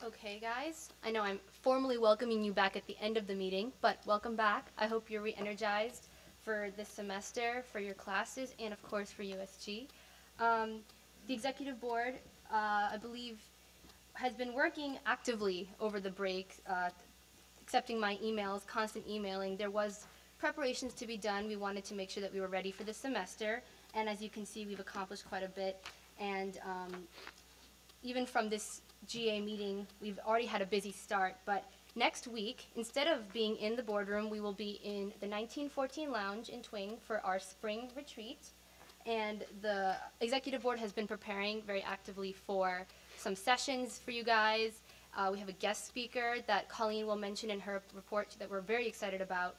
Okay, guys. I know I'm formally welcoming you back at the end of the meeting, but welcome back. I hope you're re-energized for this semester, for your classes, and of course for USG. The executive board, I believe, has been working actively over the break, accepting my emails, constant emailing. There was preparations to be done. We wanted to make sure that we were ready for the semester, and as you can see, we've accomplished quite a bit. And even from this GA meeting, we've already had a busy start, but next week, instead of being in the boardroom, we will be in the 1914 Lounge in Twing for our spring retreat. And the executive board has been preparing very actively for some sessions for you guys. We have a guest speaker that Colleen will mention in her report that we're very excited about.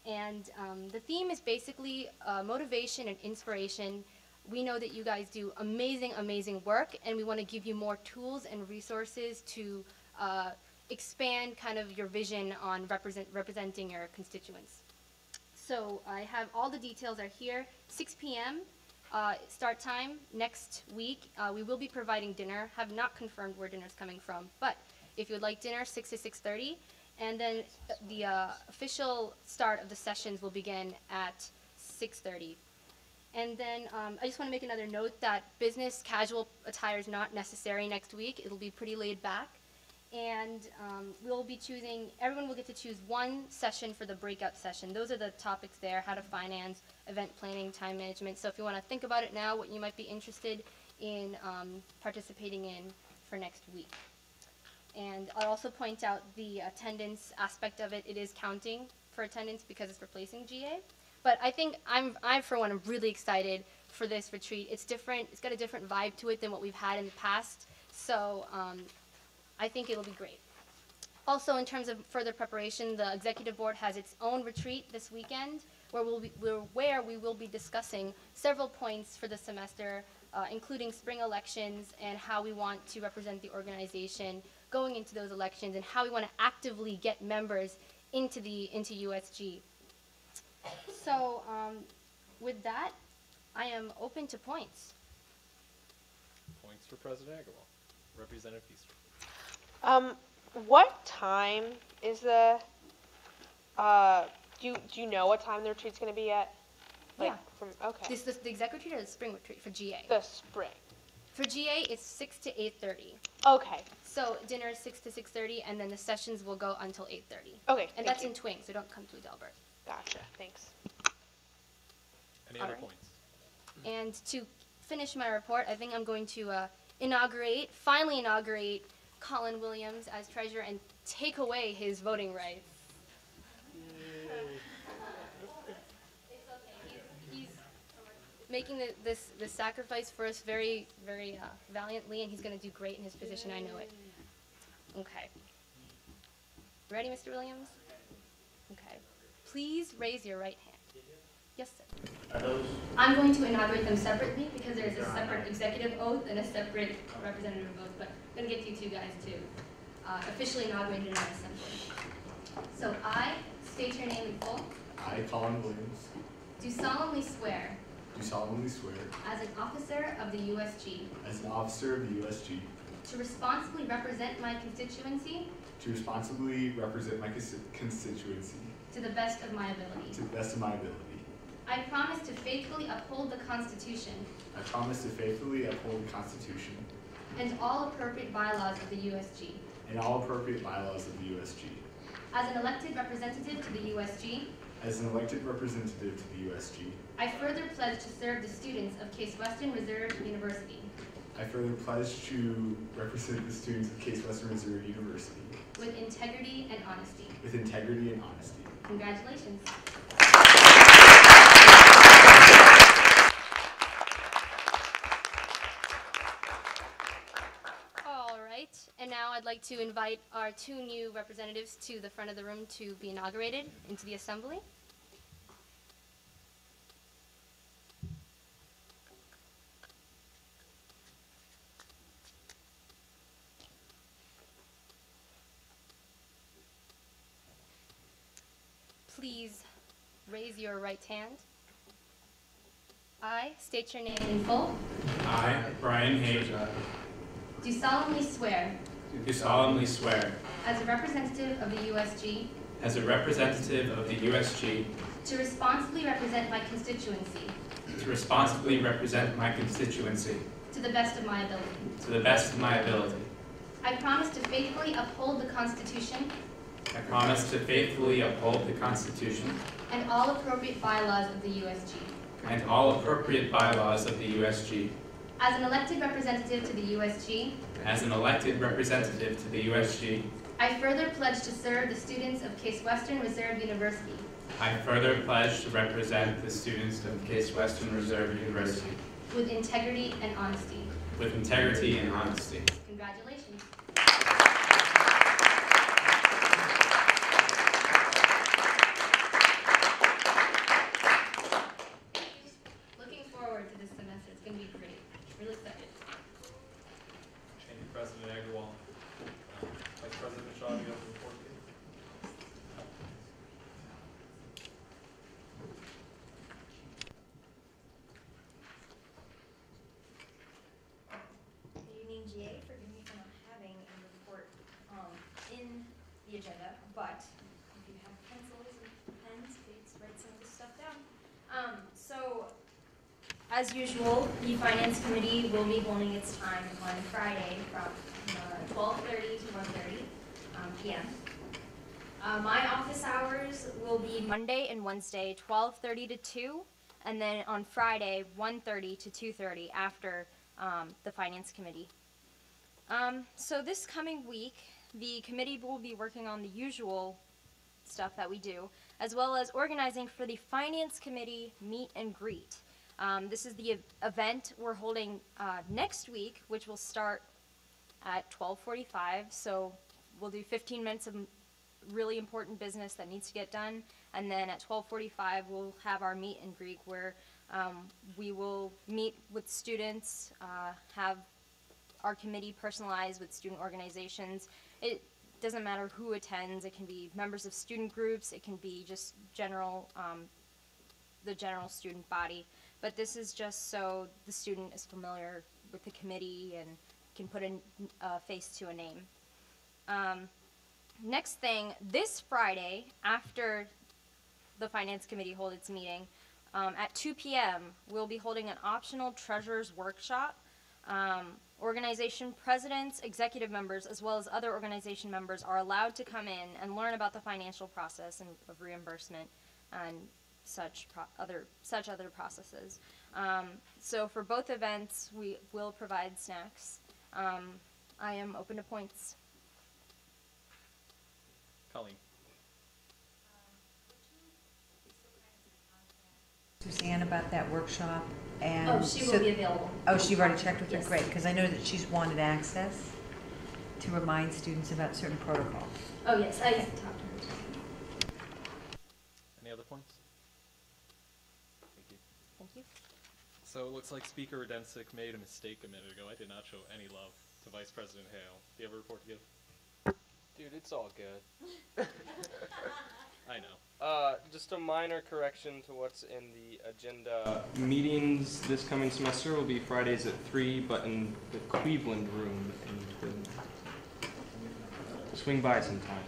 And the theme is basically motivation and inspiration. We know that you guys do amazing, amazing work, and we want to give you more tools and resources to expand kind of your vision on representing your constituents. So I have all the details are here. 6 p.m. Start time next week. We will be providing dinner. Have not confirmed where dinner's coming from, but if you would like dinner, 6 to 6:30, and then the official start of the sessions will begin at 6:30. And then I just want to make another note that business casual attire is not necessary next week. It'll be pretty laid back. And we'll be choosing, everyone will get to choose one session for the breakout session. Those are the topics there: how to finance, event planning, time management. So if you want to think about it now, what you might be interested in participating in for next week. And I'll also point out the attendance aspect of it. It is counting for attendance because it's replacing GA. But I think I for one, am really excited for this retreat. It's different. It's got a different vibe to it than what we've had in the past. So I think it'll be great. Also, in terms of further preparation, the executive board has its own retreat this weekend where we will be discussing several points for the semester, including spring elections and how we want to represent the organization going into those elections and how we want to actively get members into USG. So with that, I am open to points. Points for President Agarwal. Representative Feaster. What time is the, do you know what time the retreat's going to be at? Like, Yeah. Okay. The exec retreat or the spring retreat for GA? The spring. For GA, it's 6 to 8:30. Okay. So dinner is 6 to 6:30, and then the sessions will go until 8:30. Okay, And that's in Twing, so don't come to Delbert. Gotcha. Thanks. Any other Alright. points? And to finish my report, I think I'm going to finally inaugurate Colin Williams as treasurer and take away his voting rights. He's making this sacrifice for us very, very valiantly, and he's going to do great in his position. I know it. Okay. Ready, Mr. Williams? Okay. Please raise your right hand. Yes, sir. I'm going to inaugurate them separately because there's a separate executive oath and a separate representative oath, but I'm going to get you two guys too. Officially inaugurated in our assembly. So I state your name in full. I, Colin Williams, Do solemnly swear do solemnly swear, as an officer of the USG, as an officer of the USG, to responsibly represent my constituency to responsibly represent my constituency to the best of my ability. to the best of my ability. I promise to faithfully uphold the Constitution I promise to faithfully uphold the Constitution and all appropriate bylaws of the USG. and all appropriate bylaws of the USG. As an elected representative to the USG, As an elected representative to the USG, I further pledge to serve the students of Case Western Reserve University I further pledge to represent the students of Case Western Reserve University with integrity and honesty. with integrity and honesty. Congratulations. All right, and now I'd like to invite our two new representatives to the front of the room to be inaugurated into the assembly. Please raise your right hand. I state your name in full. I, Brian Hayes, Do solemnly swear do solemnly swear, as a representative of the USG, as a representative of the USG, to responsibly represent my constituency to responsibly represent my constituency to the best of my ability. to the best of my ability. I promise to faithfully uphold the Constitution I promise to faithfully uphold the Constitution and all appropriate bylaws of the USG. and all appropriate bylaws of the USG. As an elected representative to the USG, As an elected representative to the USG, I further pledge to serve the students of Case Western Reserve University I further pledge to represent the students of Case Western Reserve University with integrity and honesty. with integrity and honesty. Congratulations. Looking forward to this semester. It's going to be great. Really excited. Thank you, President Agarwal. Vice President Shaw, you have a report, please? Good evening, GA. Forgive me for not having a report in the agenda, but if you have pencils and pens, please write some of this stuff down. So, as usual, the Finance Committee will be holding its time on Friday from 12:30 to 1:30 p.m. My office hours will be Monday and Wednesday, 12:30 to 2, and then on Friday, 1:30 to 2:30 after the Finance Committee. So this coming week, the committee will be working on the usual stuff that we do, as well as organizing for the Finance Committee meet and greet. This is the event we're holding next week, which will start at 12:45. So we'll do 15 minutes of really important business that needs to get done, and then at 12:45 we'll have our meet and greet where we will meet with students, have our committee personalized with student organizations. It doesn't matter who attends. It can be members of student groups. It can be just general, the general student body. But this is just so the student is familiar with the committee and can put a face to a name. Next thing, this Friday, after the Finance Committee holds its meeting, at 2 p.m., we'll be holding an optional treasurer's workshop. Organization presidents, executive members, as well as other organization members are allowed to come in and learn about the financial process and of reimbursement and such other processes. So for both events, we will provide snacks. I am open to points. Colleen. Suzanne about that workshop, and Oh, she will be available. Oh, you've already checked with her? Yes. Great, because I know that she's wanted access to remind students about certain protocols. Oh, yes, I talked to her too. Any other points? Thank you. Thank you. So it looks like Speaker Rudensick made a mistake a minute ago. I did not show any love to Vice President Hale. Do you have a report to give? Dude, it's all good. I know. Just a minor correction to what's in the agenda. Meetings this coming semester will be Fridays at 3, but in the Cleveland room. Swing by sometime.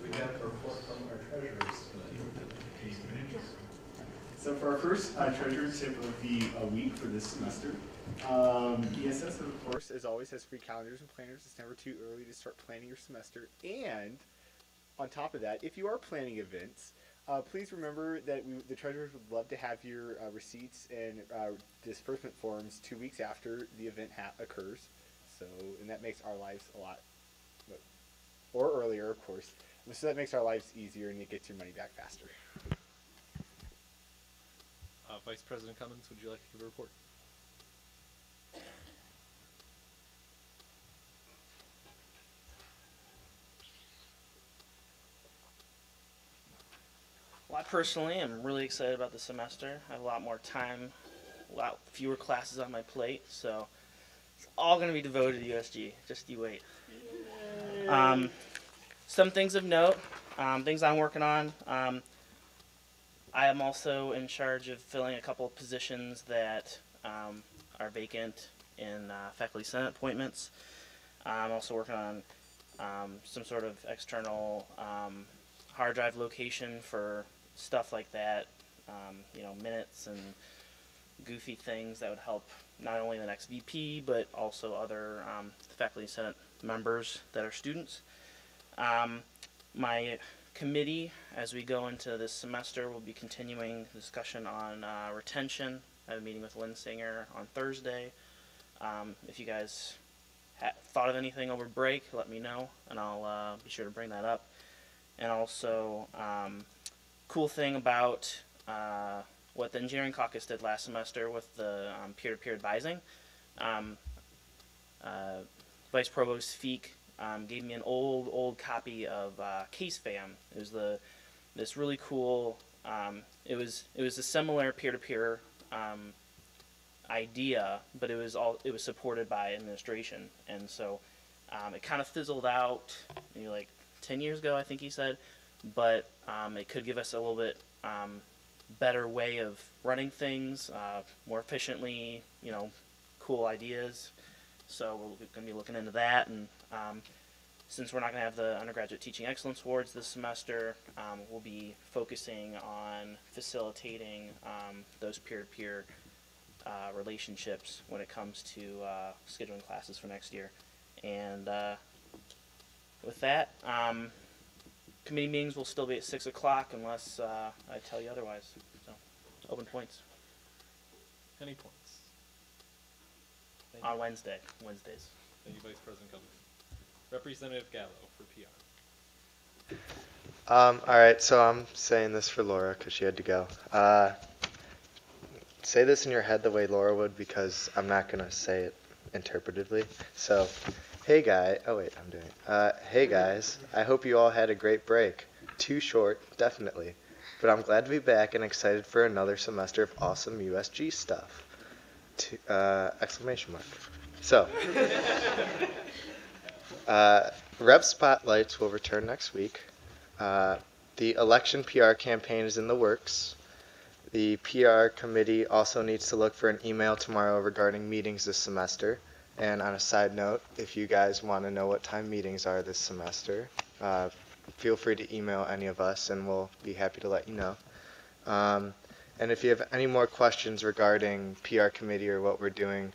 We have a report from our treasurers. So for our first treasurer tip of the week for this semester, ESS, of course, as always, has free calendars and planners. It's never too early to start planning your semester. And on top of that, if you are planning events, please remember that the treasurers would love to have your receipts and disbursement forms 2 weeks after the event occurs. So, and that makes our lives a lot, or earlier, of course. So that makes our lives easier and it gets your money back faster. Vice President Cummins, would you like to give a report? Well, I personally am really excited about the semester. I have a lot more time, a lot fewer classes on my plate, so it's all going to be devoted to USG. Just you wait. Some things of note, things I'm working on. I am also in charge of filling a couple of positions that are vacant in faculty senate appointments. I'm also working on some sort of external hard drive location for stuff like that, you know, minutes and goofy things that would help not only the next VP, but also other faculty senate members that are students. My committee, as we go into this semester, will be continuing discussion on retention. I have a meeting with Lynn Singer on Thursday. If you guys thought of anything over break, let me know, and I'll be sure to bring that up. And also, cool thing about what the engineering caucus did last semester with the peer-to-peer advising. Vice Provost Feek gave me an old copy of CaseFam. It was this really cool. It was a similar peer-to-peer idea, but it was supported by administration, and so it kind of fizzled out maybe like 10 years ago, I think he said, but it could give us a little bit better way of running things more efficiently, you know, cool ideas. So we're going to be looking into that, and since we're not going to have the Undergraduate Teaching Excellence Awards this semester, we'll be focusing on facilitating those peer-to-peer relationships when it comes to scheduling classes for next year. And with that, committee meetings will still be at 6 o'clock unless I tell you otherwise. So, open points. Any points? Thank On you. Wednesdays. Thank you, Vice President Cummings. Representative Gallo for PR. All right, so I'm saying this for Laura because she had to go. Say this in your head the way Laura would because I'm not going to say it interpretively. So, hey guys, oh wait, I'm doing it. Hey guys, I hope you all had a great break. Too short, definitely. But I'm glad to be back and excited for another semester of awesome USG stuff. Exclamation mark. So, Rep Spotlights will return next week. The election PR campaign is in the works. The PR committee also needs to look for an email tomorrow regarding meetings this semester. And on a side note, if you guys want to know what time meetings are this semester, feel free to email any of us and we'll be happy to let you know. And if you have any more questions regarding PR committee or what we're doing,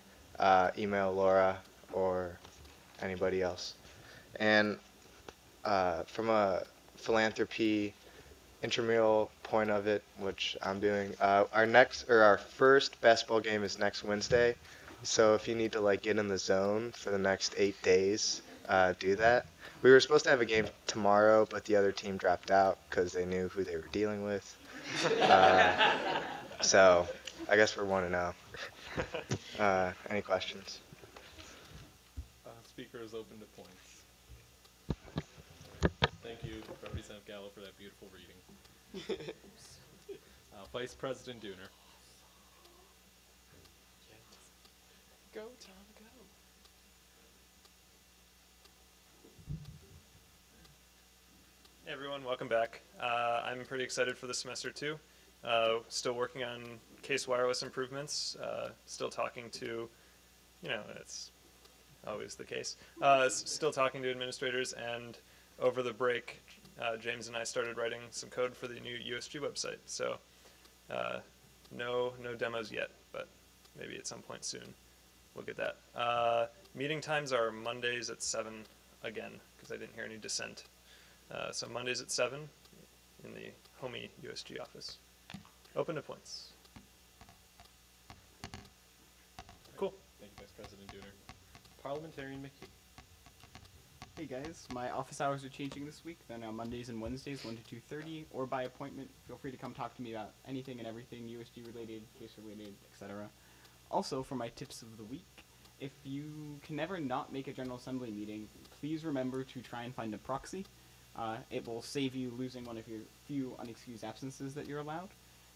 email Laura or anybody else. And from a philanthropy intramural point of it, which I'm doing, our first basketball game is next Wednesday. So if you need to like get in the zone for the next 8 days, do that. We were supposed to have a game tomorrow, but the other team dropped out because they knew who they were dealing with. So I guess we're 1-0. Any questions? Speaker is open to points. Thank you, Representative Gallo, for that beautiful reading. Vice President Dooner. Go, Tom, go. Hey everyone, welcome back. I'm pretty excited for the semester too. Still working on case wireless improvements. Still talking to, it's always the case. Still talking to administrators, and over the break, James and I started writing some code for the new USG website. So no demos yet, but maybe at some point soon we'll get that. Meeting times are Mondays at 7 again, because I didn't hear any dissent. So Mondays at 7 in the homey USG office. Open to points. Cool. Thank you, Vice President Dooner. Parliamentarian McKee. Hey guys, my office hours are changing this week. They're now Mondays and Wednesdays, 1 to 2:30, or by appointment. Feel free to come talk to me about anything and everything USG related, case related, etc. Also, for my tips of the week, if you can never not make a General Assembly meeting, please remember to try and find a proxy. It will save you losing one of your few unexcused absences that you're allowed.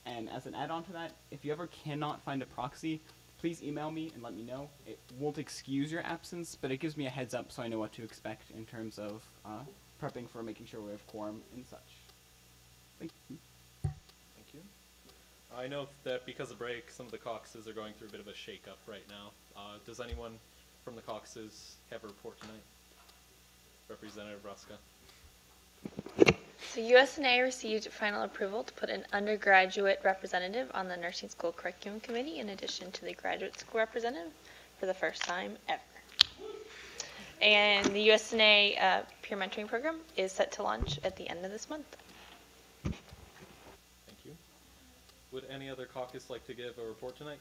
And as an add-on to that, if you ever cannot find a proxy, please email me and let me know. It won't excuse your absence, but it gives me a heads up so I know what to expect in terms of prepping for making sure we have quorum and such. Thank you. Thank you. I know that because of break, some of the caucuses are going through a bit of a shake-up right now. Does anyone from the caucuses have a report tonight? Representative Ruska. So USNA received final approval to put an undergraduate representative on the nursing school curriculum committee in addition to the graduate school representative for the first time ever. And the USNA peer mentoring program is set to launch at the end of this month. Thank you. Would any other caucus like to give a report tonight?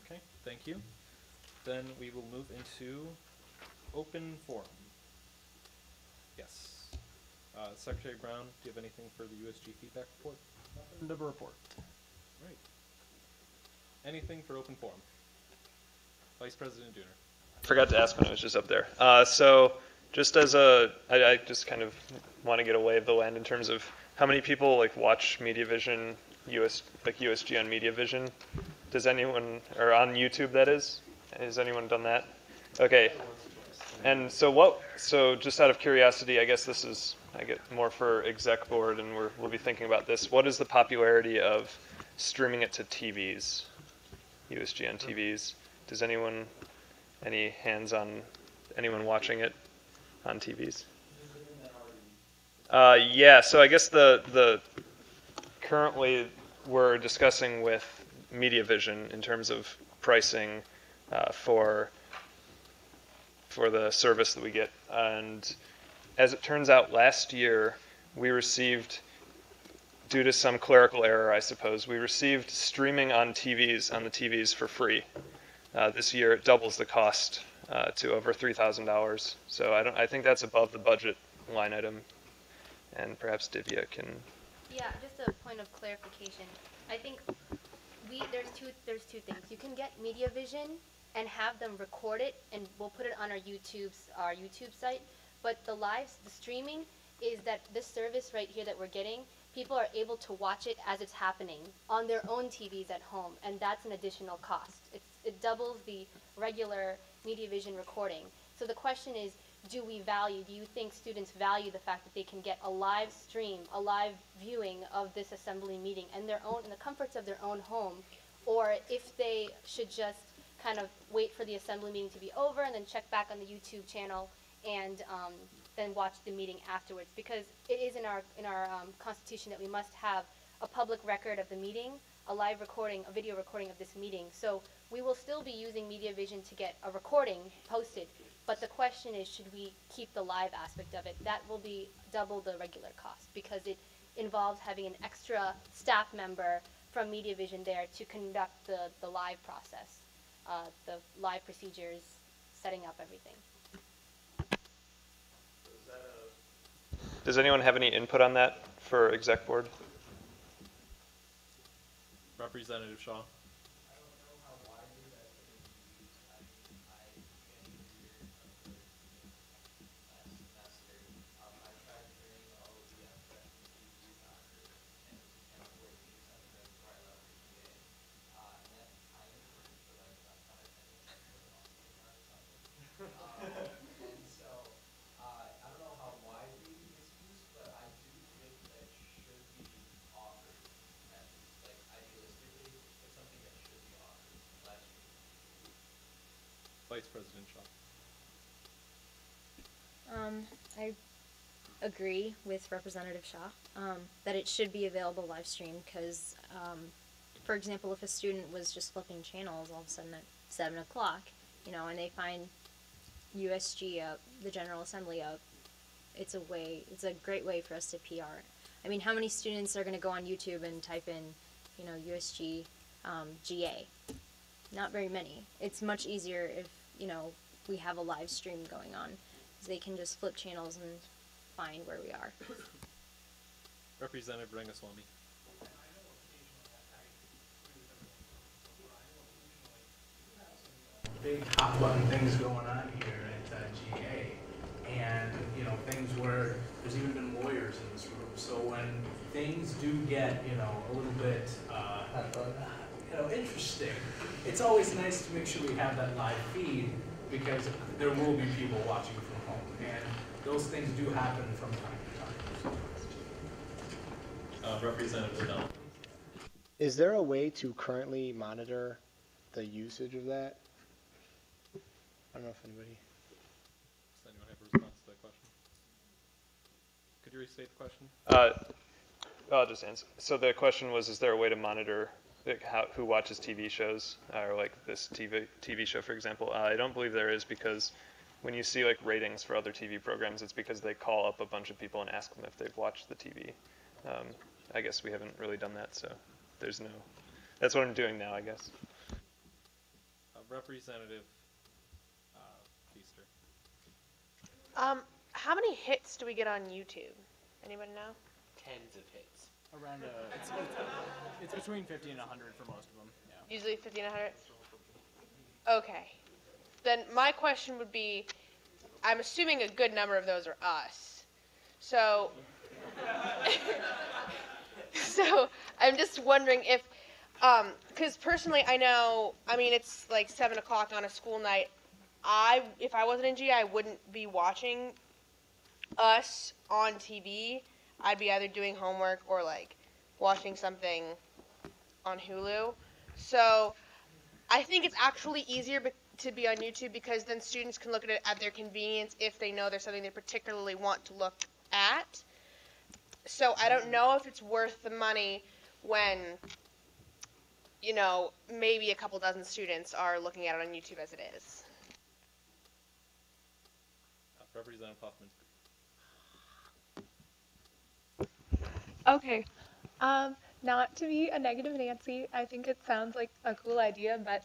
Okay, thank you. Then we will move into open forum. Yes. Secretary Brown, do you have anything for the USG feedback report? Nothing to report. Right. Anything for open forum? Vice President Dooner. Forgot to ask when I was just up there. So just as I just kind of want to get a lay of the land in terms of how many people like watch MediaVision, USG on MediaVision. Does anyone, or on YouTube that is? Has anyone done that? Okay. And so just out of curiosity, I guess I get more for exec board and we'll be thinking about this. What is the popularity of streaming it to TVs, USG on TVs? Does any hands on anyone watching it on TVs? Yeah, so I guess the currently we're discussing with MediaVision in terms of pricing for the service that we get. And as it turns out, last year we received, due to some clerical error, I suppose, we received streaming on the TVs for free. This year it doubles the cost to over $3,000. So I think that's above the budget line item. And perhaps Divya can. Yeah, just a point of clarification. I think there's two things. You can get MediaVision and have them record it, and we'll put it on our YouTube site. But the streaming is that this service right here that we're getting, people are able to watch it as it's happening on their own TVs at home, and that's an additional cost. It doubles the regular MediaVision recording. So the question is, do you think students value the fact that they can get a live stream, a live viewing of this assembly meeting in the comforts of their own home, or if they should just kind of wait for the assembly meeting to be over and then check back on the YouTube channel and then watch the meeting afterwards? Because it is in our Constitution that we must have a public record of the meeting, a live recording, a video recording of this meeting. So we will still be using MediaVision to get a recording posted. But the question is, should we keep the live aspect of it? That will be double the regular cost because it involves having an extra staff member from MediaVision there to conduct the live process, the live procedures, setting up everything. Does anyone have any input on that for exec board? Representative Shaw. Vice President Shaw. I agree with Representative Shaw that it should be available live stream because, for example, if a student was just flipping channels all of a sudden at 7 o'clock, and they find USG up, the General Assembly up, it's a great way for us to PR. I mean, how many students are going to go on YouTube and type in, USG GA? Not very many. It's much easier if, we have a live stream going on. They can just flip channels and find where we are. Representative Rangaswamy. Big hot button things going on here at GA, and things where there's even been lawyers in this room. So when things do get a little bit interesting, it's always nice to make sure we have that live feed because there will be people watching from home, and those things do happen from time to time. Representative Liddell. Is there a way to currently monitor the usage of that? I don't know if anybody. Does anyone have a response to that question? Could you restate the question? I'll just answer. So the question was, is there a way to monitor who watches TV shows, or like this TV show, for example? I don't believe there is, because when you see like ratings for other TV programs, it's because they call up a bunch of people and ask them if they've watched the TV. I guess we haven't really done that, so there's no. That's what I'm doing now, I guess. Representative Feaster. How many hits do we get on YouTube? Anybody know? Tens of hits. Around it's between 50 and 100 for most of them. Yeah. Usually 50 and 100? Okay. Then my question would be, I'm assuming a good number of those are us. So, so I'm just wondering if, because personally I know, it's like 7 o'clock on a school night. If I wasn't in GI, I wouldn't be watching us on TV. I'd be either doing homework or like watching something on Hulu. So I think it's actually easier to be on YouTube because then students can look at it at their convenience if they know there's something they particularly want to look at. So I don't know if it's worth the money when, you know, maybe a couple dozen students are looking at it on YouTube as it is. Representative Hoffman. Okay. Not to be a negative Nancy, I think it sounds like a cool idea, but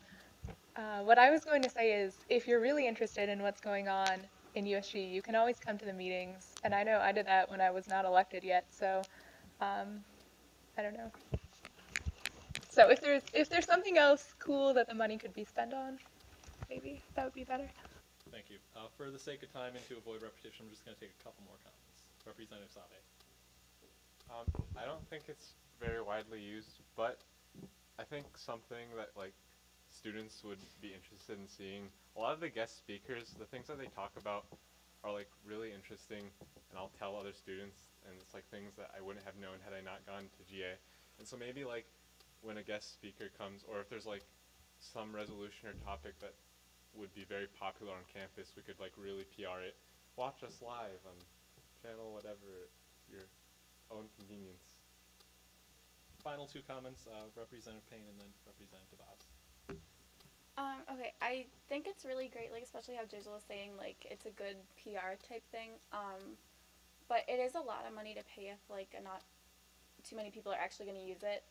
what I was going to say is if you're really interested in what's going on in USG, you can always come to the meetings. And I know I did that when I was not elected yet, so I don't know. So if there's something else cool that the money could be spent on, maybe that would be better. Thank you. For the sake of time and to avoid repetition, I'm just going to take a couple more comments. Representative Sabe. I don't think it's very widely used, but I think something that like students would be interested in seeing. A lot of the guest speakers, the things that they talk about are like really interesting, and I'll tell other students, and it's like things that I wouldn't have known had I not gone to GA. And so maybe like when a guest speaker comes, or if there's like some resolution or topic that would be very popular on campus, we could like really PR it. Watch us live on channel whatever, your own convenience. Final two comments, Representative Payne and then Representative Oz. Okay, I think it's really great, like especially how Jizzle was saying, like it's a good PR type thing. But it is a lot of money to pay if like not too many people are actually going to use it.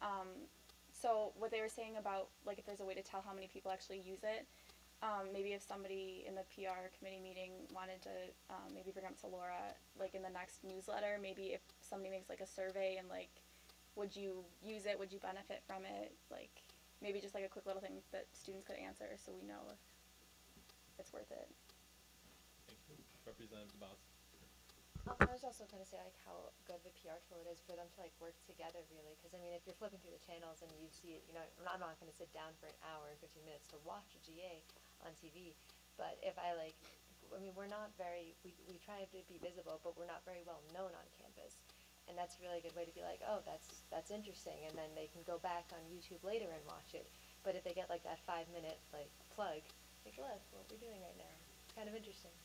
So what they were saying about like if there's a way to tell how many people actually use it, maybe if somebody in the PR committee meeting wanted to maybe bring up to Laura, like in the next newsletter, maybe if somebody makes like a survey and like, would you use it? Would you benefit from it? Like maybe just like a quick little thing that students could answer so we know if it's worth it. Thank you. Representative Boz. I was also going to say like how good of a PR tool it is for them to like work together really, because I mean if you're flipping through the channels and you see it, you know, I'm not going to sit down for an hour and 15 minutes to watch a GA on TV, but if I like, I mean we're not very, we try to be visible, but we're not very well known on campus, and that's a really good way to be like, oh that's interesting, and then they can go back on YouTube later and watch it. But if they get like that 5-minute like plug, like look what we're doing right now, it's kind of interesting.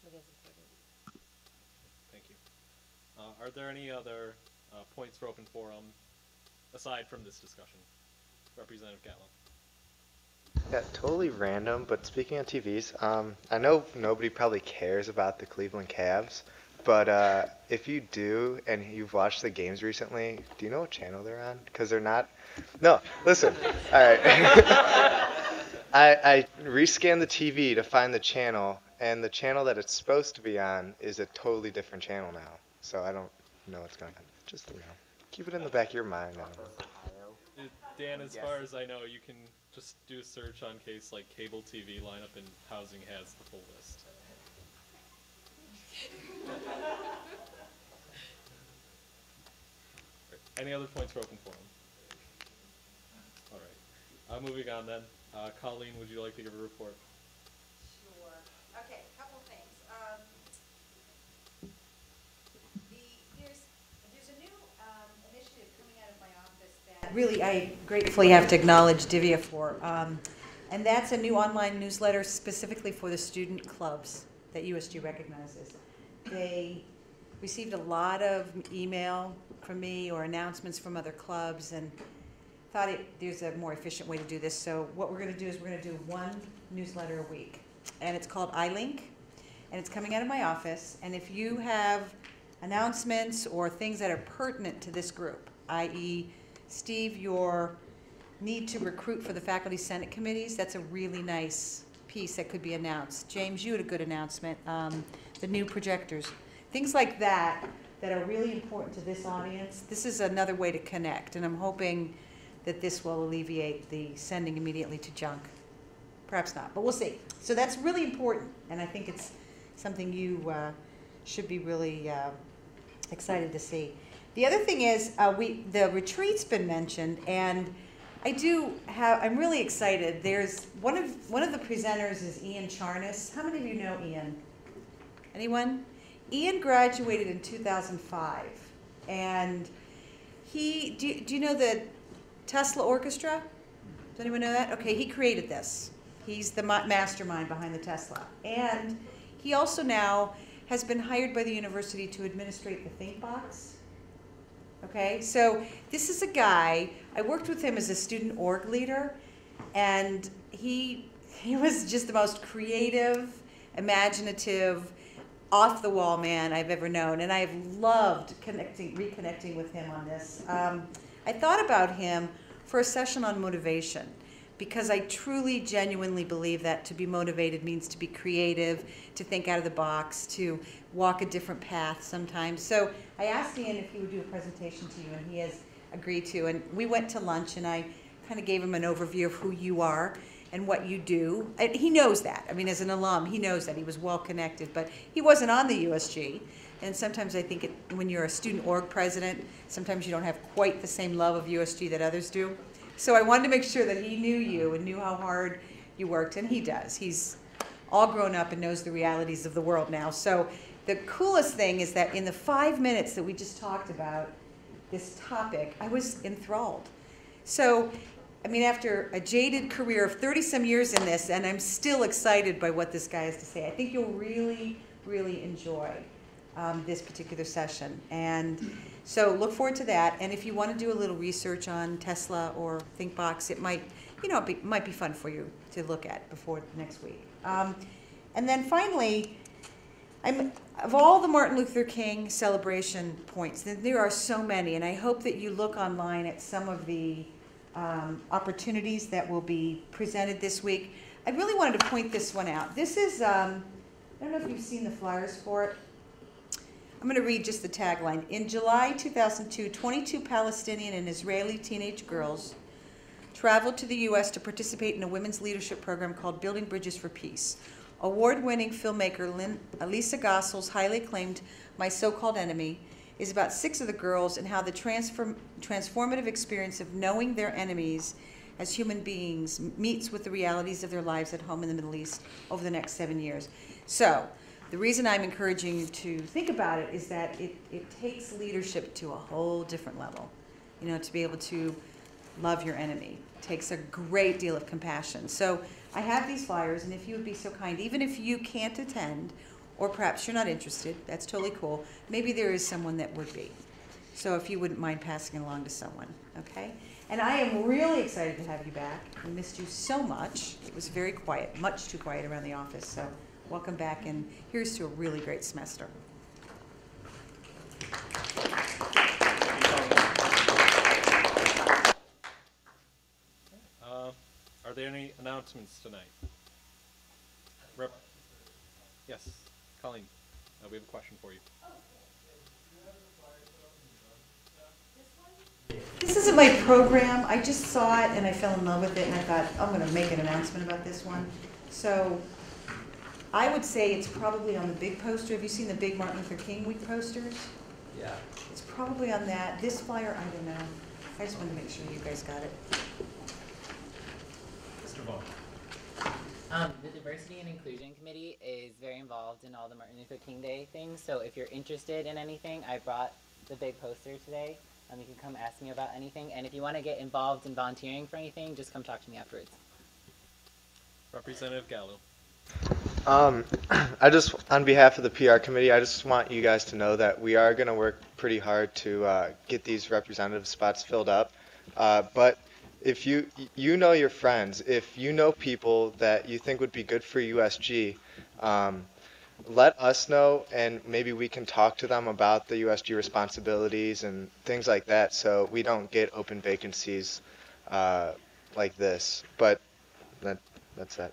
I think it's important. Thank you. Are there any other points for open forum aside from this discussion? Representative Gatlin. Yeah, totally random, but speaking of TVs, I know nobody probably cares about the Cleveland Cavs, but if you do and you've watched the games recently, do you know what channel they're on? Because they're not... No, listen. All right. I rescanned the TV to find the channel, and the channel that it's supposed to be on is a totally different channel now. So I don't know what's going on. Just, you know, keep it in the back of your mind. Dan, as far as I know, you can just do a search on case like cable TV lineup and housing has the full list. Any other points for open forum? All right. Moving on then. Colleen, would you like to give a report? Sure. Okay, a couple things. There's a new initiative coming out of my office that really I gratefully have to acknowledge Divya for. And that's a new online newsletter specifically for the student clubs that USG recognizes. They received a lot of email from me or announcements from other clubs, and thought there's a more efficient way to do this. So what we're going to do is we're going to do one newsletter a week, and it's called iLink, and it's coming out of my office. And if you have announcements or things that are pertinent to this group, i.e., Steve, your need to recruit for the faculty senate committees, that's a really nice piece that could be announced. James, you had a good announcement, the new projectors. Things like that that are really important to this audience. This is another way to connect, and I'm hoping that this will alleviate the sending immediately to junk. Perhaps not, but we'll see. So that's really important, and I think it's something you should be really excited to see. The other thing is, the retreat's been mentioned, and I'm really excited. There's one of the presenters is Ian Charnas. How many of you know Ian? Anyone? Ian graduated in 2005, and do you know the Tesla Orchestra? Does anyone know that? Okay, he created this. He's the mastermind behind the Tesla. And he also now has been hired by the university to administrate the ThinkBox. Okay, so this is a guy, I worked with him as a student org leader, and he was just the most creative, imaginative, off-the-wall man I've ever known, and I've loved reconnecting with him on this. I thought about him for a session on motivation, because I truly, genuinely believe that to be motivated means to be creative, to think out of the box, to walk a different path sometimes. So I asked Ian if he would do a presentation to you, and he has agreed to. And we went to lunch, and I kind of gave him an overview of who you are and what you do. And he knows that. I mean, as an alum, he knows that. He was well connected, but he wasn't on the USG. And sometimes I think when you're a student org president, sometimes you don't have quite the same love of USG that others do. So I wanted to make sure that he knew you and knew how hard you worked, and he does. He's all grown up and knows the realities of the world now. So the coolest thing is that in the 5 minutes that we just talked about this topic, I was enthralled. So, I mean, after a jaded career of 30-some years in this, and I'm still excited by what this guy has to say, I think you'll really, really enjoy this particular session. And so look forward to that. And if you want to do a little research on Tesla or ThinkBox, it might, might be fun for you to look at before next week. And then finally, of all the Martin Luther King celebration points, there are so many, and I hope that you look online at some of the opportunities that will be presented this week. I really wanted to point this one out. This is, I don't know if you've seen the flyers for it. I'm going to read just the tagline. In July 2002, 22 Palestinian and Israeli teenage girls traveled to the U.S. to participate in a women's leadership program called Building Bridges for Peace. Award-winning filmmaker Lisa Gossel's highly acclaimed My So-Called Enemy is about 6 of the girls and how the transformative experience of knowing their enemies as human beings meets with the realities of their lives at home in the Middle East over the next 7 years. So, the reason I'm encouraging you to think about it is that it takes leadership to a whole different level. To be able to love your enemy. It takes a great deal of compassion. So I have these flyers, and if you would be so kind, even if you can't attend, or perhaps you're not interested, that's totally cool. Maybe there is someone that would be. So if you wouldn't mind passing it along to someone, okay? And I am really excited to have you back. We missed you so much. It was very quiet, much too quiet around the office. So welcome back, and here's to a really great semester. Are there any announcements tonight? Yes, Colleen, we have a question for you. This isn't my program. I just saw it and I fell in love with it, and I thought, I'm going to make an announcement about this one. So I would say it's probably on the big poster. Have you seen the big Martin Luther King Week posters? Yeah. It's probably on that. This flyer, I don't know. I just wanted to make sure you guys got it. Mr. Vaughn. The Diversity and Inclusion Committee is very involved in all the Martin Luther King Day things, so if you're interested in anything, I brought the big poster today. You can come ask me about anything, and if you want to get involved in volunteering for anything, just come talk to me afterwards. Representative Gallo. On behalf of the PR committee, I just want you guys to know that we are going to work pretty hard to get these representative spots filled up. But if you know your friends, if you know people that you think would be good for USG, let us know, and maybe we can talk to them about the USG responsibilities and things like that, so we don't get open vacancies like this. But that's that.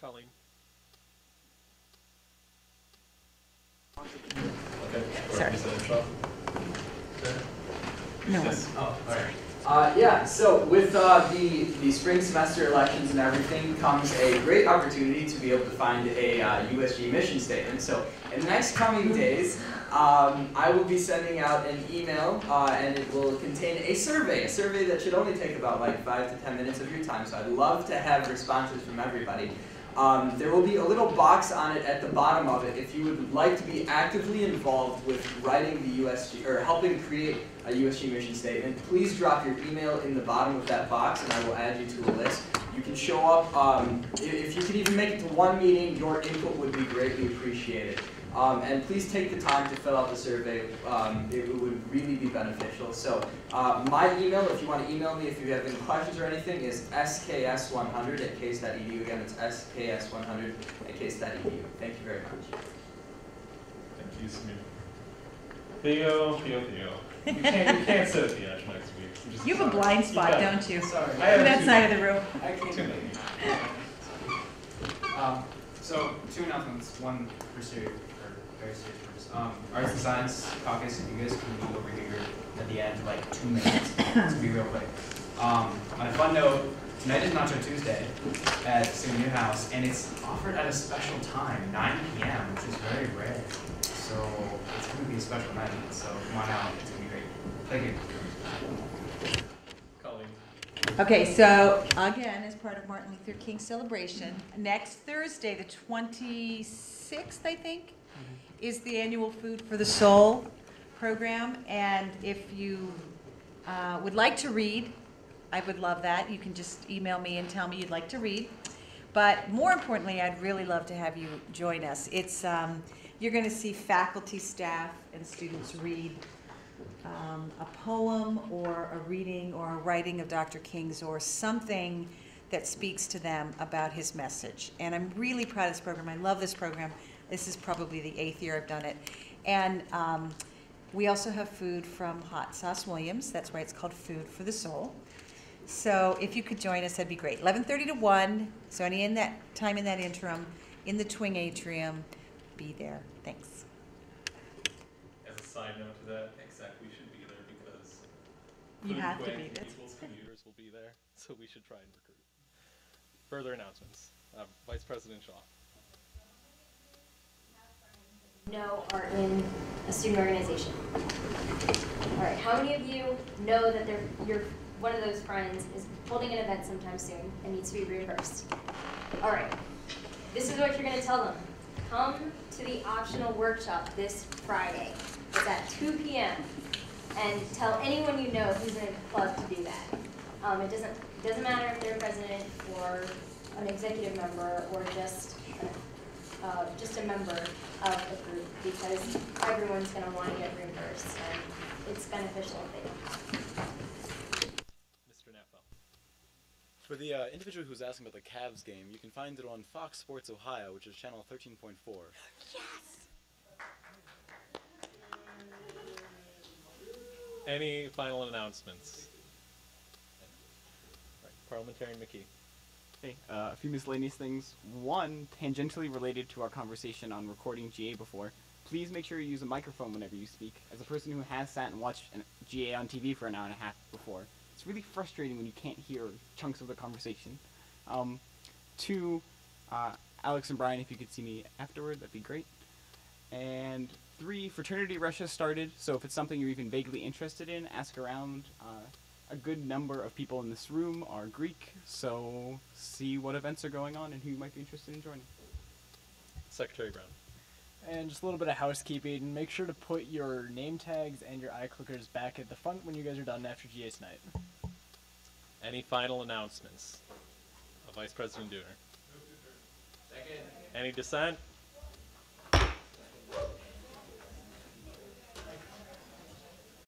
Colleen. Sorry. No. Yes. Oh, all right. Yeah, so with the spring semester elections and everything comes a great opportunity to be able to find a USG mission statement. So in the next coming days, I will be sending out an email, and it will contain a survey that should only take about like 5 to 10 minutes of your time. So I'd love to have responses from everybody. There will be a little box on it at the bottom of it if you would like to be actively involved with writing the USG, or helping create a USG mission statement. Please drop your email in the bottom of that box and I will add you to a list. You can show up, if you could even make it to one meeting, your input would be greatly appreciated. And please take the time to fill out the survey. It would really be beneficial. So my email, if you want to email me if you have any questions or anything, is sks100@case.edu. Again, it's sks100@case.edu. Thank you very much. Thank you, Smith. Theo. You can't sit at the edge next week. You have a blind spot, don't you? Sorry. To that side of the room. I can't. Too many. So two announcements, one for serious, or very serious purpose. Arts and Science Caucus, if you guys can meet over here at the end, like 2 minutes, to be real quick. On a fun note, tonight is Nacho Tuesday at Senior House, and it's offered at a special time, 9 p.m., which is very rare. So it's going to be a special night, so come on out, it's going to be great. Thank you. Okay, so again, as part of Martin Luther King celebration, next Thursday, the 26th, I think, is the annual Food for the Soul program. And if you would like to read, I would love that. You can just email me and tell me you'd like to read. But more importantly, I'd really love to have you join us. It's you're going to see faculty, staff, and students read a poem or a reading or a writing of Dr. King's or something that speaks to them about his message. And I'm really proud of this program. I love this program. This is probably the 8th year I've done it. And we also have food from Hot Sauce Williams. That's why it's called Food for the Soul. So if you could join us, that'd be great. 11:30 to 1. So any in that time in that interim, in the Twing Atrium, be there. Thanks. As a side note to that, we should be there because You have to Twing be. That's equals commuters will be there, so we should try and recruit. Further announcements. Vice President Shaw. No are in a student organization. All right, how many of you know that one of those friends is holding an event sometime soon and needs to be reimbursed? All right, this is what you're going to tell them. Come to the optional workshop this Friday. It's at 2 p.m. And tell anyone you know who's in a club to do that. It doesn't matter if they're president or an executive member or just a member of the group, because everyone's going to want to get reimbursed, and it's beneficial if they don't. Mr. Nafel. For the individual who's asking about the Cavs game, you can find it on Fox Sports Ohio, which is channel 13.4. Yes! Any final announcements? Right, Parliamentarian McKee. Okay, a few miscellaneous things. One, tangentially related to our conversation on recording GA before, please make sure you use a microphone whenever you speak. As a person who has sat and watched GA on TV for an hour and a half before, it's really frustrating when you can't hear chunks of the conversation. Two, Alex and Brian, if you could see me afterward, that'd be great. And 3, Fraternity Rush has started, so if it's something you're even vaguely interested in, ask around. A good number of people in this room are Greek, so see what events are going on and who you might be interested in joining. Secretary Brown. And just a little bit of housekeeping. Make sure to put your name tags and your eye clickers back at the front when you guys are done after GA tonight. Any final announcements of Vice President Dooner? Second. Any dissent?